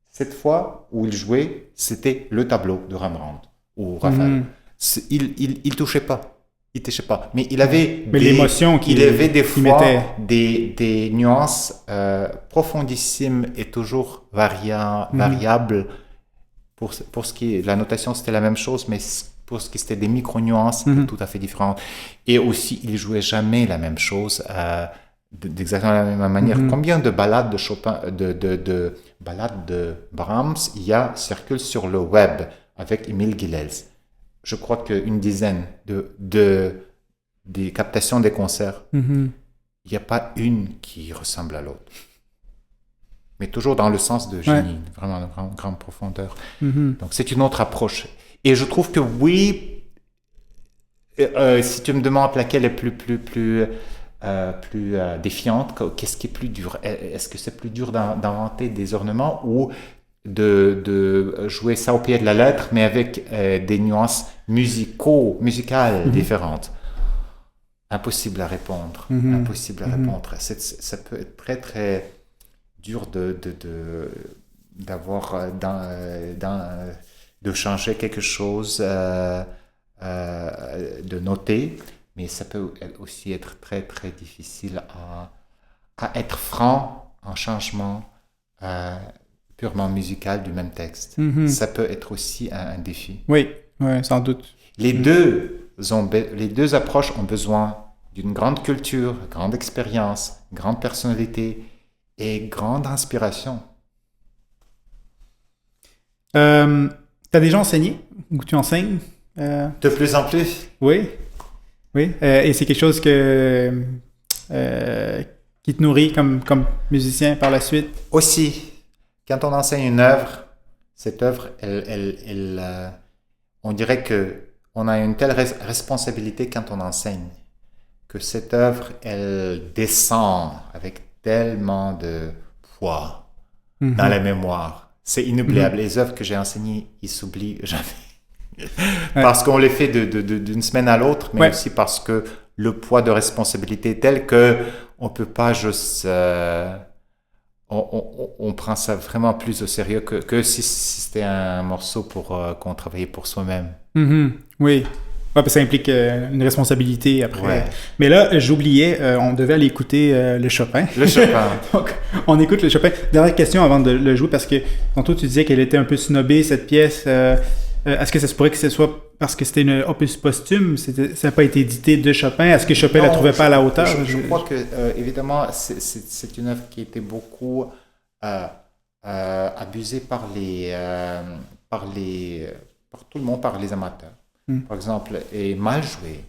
cette fois où il jouait, c'était le tableau de Rembrandt ou Raphaël. Il touchait pas. Mais il avait l'émotion il avait des fois des nuances profondissimes et toujours variables. Pour ce qui est la notation, c'était la même chose, mais pour ce qui était des micro-nuances, tout à fait différentes. Et aussi, il jouait jamais la même chose d'exactement la même manière. Combien de ballades de Chopin, de ballades de Brahms, circulent sur le web avec Émile Gilels? Je crois qu'une dizaine des captations des concerts. Il n'y a pas une qui ressemble à l'autre. Mais toujours dans le sens de génie, vraiment de grande profondeur. Donc c'est une autre approche. Et je trouve que oui, si tu me demandes laquelle est plus défiante, qu'est-ce qui est plus dur? Est-ce que c'est plus dur d'inventer des ornements ou de jouer ça au pied de la lettre, mais avec des nuances musicales différentes? Impossible à répondre. Impossible à répondre. Ça peut être très, très dur de changer quelque chose, de noter, mais ça peut aussi être très, très difficile à être franc en changement purement musical du même texte. Ça peut être aussi un défi. Oui, sans doute. Les deux approches ont besoin d'une grande culture, grande expérience, grande personnalité et grande inspiration. T'as déjà enseigné ou tu enseignes? De plus en plus. Oui. Et c'est quelque chose qui te nourrit comme musicien par la suite? Aussi, quand on enseigne une œuvre, cette œuvre, on dirait que on a une telle responsabilité quand on enseigne que cette œuvre, elle descend avec tellement de poids dans la mémoire. C'est inoubliable. Les œuvres que j'ai enseignées, ils s'oublient jamais. Parce qu'on les fait d'une semaine à l'autre, mais aussi parce que le poids de responsabilité est tel que on peut pas juste... on prend ça vraiment plus au sérieux que si c'était un morceau qu'on travaillait pour soi-même. Oui. Parce que ça implique une responsabilité après. Mais là, j'oubliais, on devait aller écouter le Chopin. Le Chopin. Donc, on écoute le Chopin. Dernière question avant de le jouer, parce que tantôt tu disais qu'elle était un peu snobée, cette pièce. Est-ce que ça se pourrait que ce soit parce que c'était une opus posthume? Ça n'a pas été édité de Chopin? Est-ce que Chopin ne la trouvait pas à la hauteur? Je crois que, évidemment, c'est une œuvre qui était beaucoup abusée par tout le monde, par les amateurs. Par exemple, et mal joué.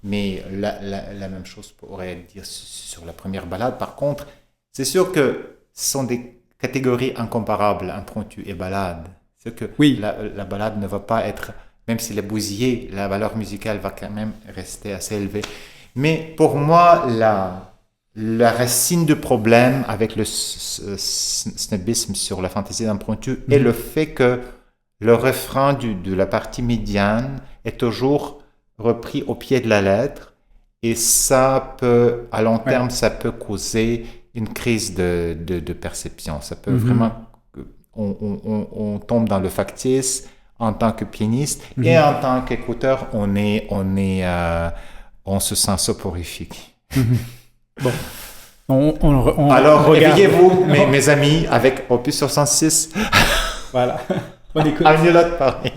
Mais la même chose pourrait être dire sur la première ballade. Par contre, c'est sûr que ce sont des catégories incomparables, impromptu et ballade. C'est que la ballade ne va pas être même si les bousillés, la valeur musicale va quand même rester assez élevée. Mais pour moi, la racine du problème avec le snobisme sur la fantaisie d'impromptu est le fait que le refrain de la partie médiane est toujours repris au pied de la lettre, et ça peut, à long terme, ça peut causer une crise de perception. Ça peut vraiment... On tombe dans le factice en tant que pianiste, et en tant qu'écouteur, on se sent soporifique. Bon. Alors, regarde. réveillez-vous, mes amis, avec Opus 66. Voilà. On écoute. Agnolotte Paris.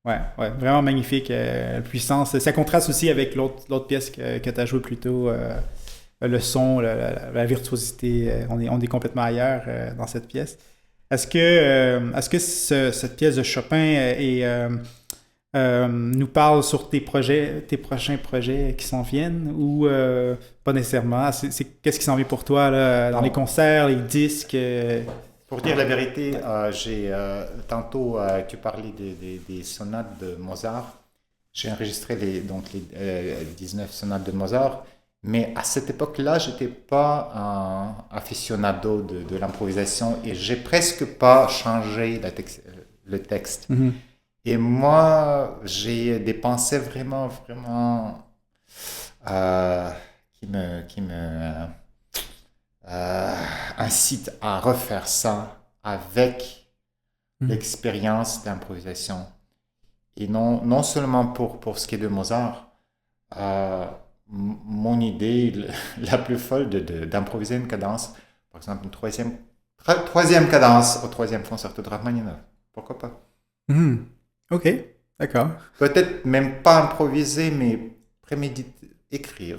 Ouais, vraiment magnifique. Puissance. Ça contraste aussi avec l'autre pièce que tu as jouée plus tôt. Le son, la virtuosité. On est complètement ailleurs dans cette pièce. Est-ce que cette pièce de Chopin nous parle sur tes prochains projets qui s'en viennent ou pas nécessairement? Qu'est-ce qui s'en vient pour toi là, dans les concerts, les disques? Pour dire la vérité, tantôt tu parlais des sonates de Mozart. J'ai enregistré les 19 sonates de Mozart, mais à cette époque-là, je n'étais pas un aficionado de l'improvisation et j'ai presque pas changé le texte. Mm-hmm. Et moi, j'ai des pensées vraiment qui me incite à refaire ça avec l'expérience d'improvisation. Et non seulement pour ce qui est de Mozart, mon idée la plus folle d'improviser une cadence, par exemple une troisième cadence au troisième concerto de Rachmaninov. Pourquoi pas? Ok, d'accord. Peut-être même pas improviser, mais préméditer, écrire.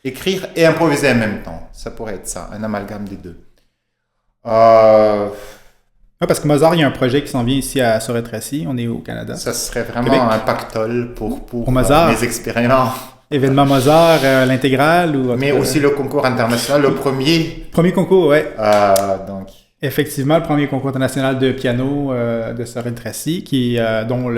Écrire et improviser en même temps. Ça pourrait être ça, un amalgame des deux. Parce que Mozart, il y a un projet qui s'en vient ici à Sorel-Tracy. On est au Canada. Ça serait vraiment Québec. Un pactole pour Mozart. mes expériences. Événement Mozart, l'intégrale ou... Mais aussi le concours international, le premier. Premier concours, ouais. Donc... Effectivement, le premier concours international de piano de Sorel-Tracy, dont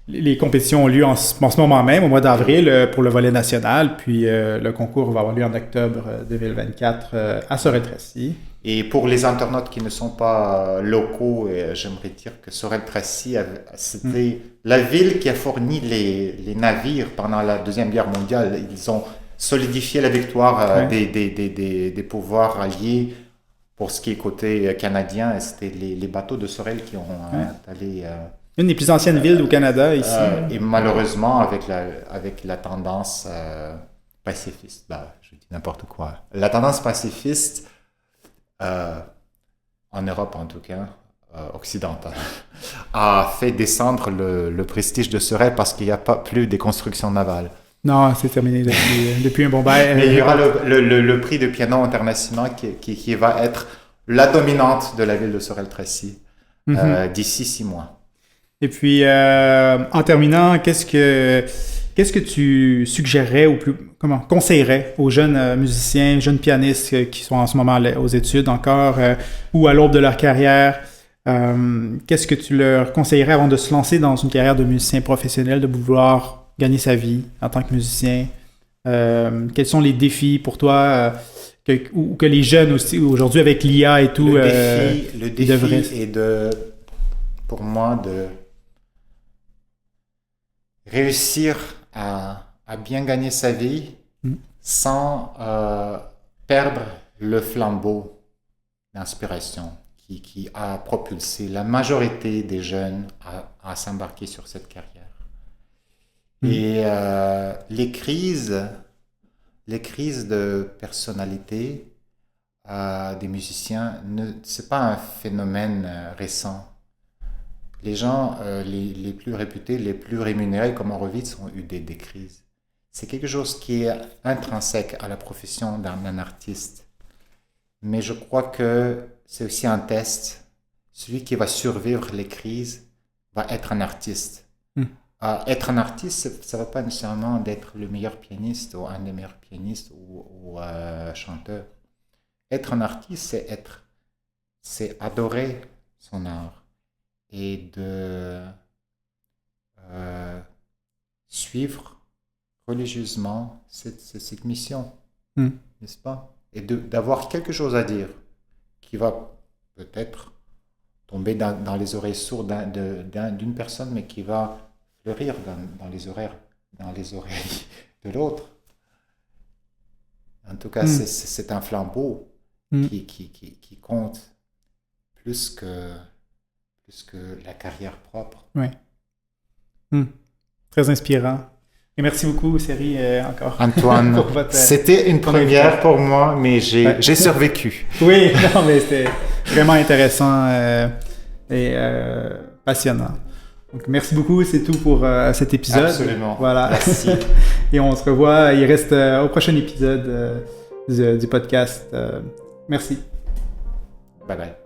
les compétitions ont lieu en ce moment même, au mois d'avril, pour le volet national. Puis le concours va avoir lieu en octobre 2024 à Sorel-Tracy. Et pour les internautes qui ne sont pas locaux, j'aimerais dire que Sorel-Tracy, c'était la ville qui a fourni les navires pendant la Deuxième Guerre mondiale. Ils ont solidifié la victoire des pouvoirs alliés. Pour ce qui est côté canadien, c'était les bateaux de Sorel qui ont allé... Une des plus anciennes villes au Canada, ici. Et malheureusement, avec la tendance pacifiste, je dis n'importe quoi, la tendance pacifiste, en Europe en tout cas, occidentale, a fait descendre le prestige de Sorel parce qu'il n'y a pas plus des constructions navales. Non, c'est terminé depuis un bon bail. Mais il y aura le prix de piano international qui va être la dominante de la ville de Sorel-Tracy d'ici 6 mois. Et puis, en terminant, qu'est-ce que tu suggérerais ou conseillerais aux jeunes musiciens, jeunes pianistes qui sont en ce moment aux études encore ou à l'aube de leur carrière? Qu'est-ce que tu leur conseillerais avant de se lancer dans une carrière de musicien professionnel, de vouloir gagner sa vie en tant que musicien? Quels sont les défis pour toi que les jeunes aussi, aujourd'hui avec l'IA et tout... Le défi est pour moi de réussir à bien gagner sa vie sans perdre le flambeau d'inspiration qui a propulsé la majorité des jeunes à s'embarquer sur cette carrière. Et les crises de personnalité des musiciens, c'est pas un phénomène récent. Les gens les plus réputés, les plus rémunérés comme Horowitz ont eu des crises. C'est quelque chose qui est intrinsèque à la profession d'un artiste. Mais je crois que c'est aussi un test. Celui qui va survivre les crises va être un artiste. Être un artiste, ça ne va pas nécessairement d'être le meilleur pianiste ou un des meilleurs pianistes ou chanteur. Être un artiste, c'est adorer son art et de suivre religieusement cette mission, n'est-ce pas? Et d'avoir quelque chose à dire qui va peut-être tomber dans les oreilles sourdes d'une personne, mais qui va fleurir dans les oreilles de l'autre. En tout cas, c'est un flambeau qui compte plus que la carrière propre. Oui. Très inspirant. Et merci beaucoup, Seri, encore. Antoine, c'était une première pour moi, mais j'ai survécu. Oui, non, mais c'était vraiment intéressant et passionnant. Donc, merci beaucoup, c'est tout pour cet épisode. Absolument. Voilà. Merci. Et on se revoit, il reste au prochain épisode du podcast. Merci. Bye bye.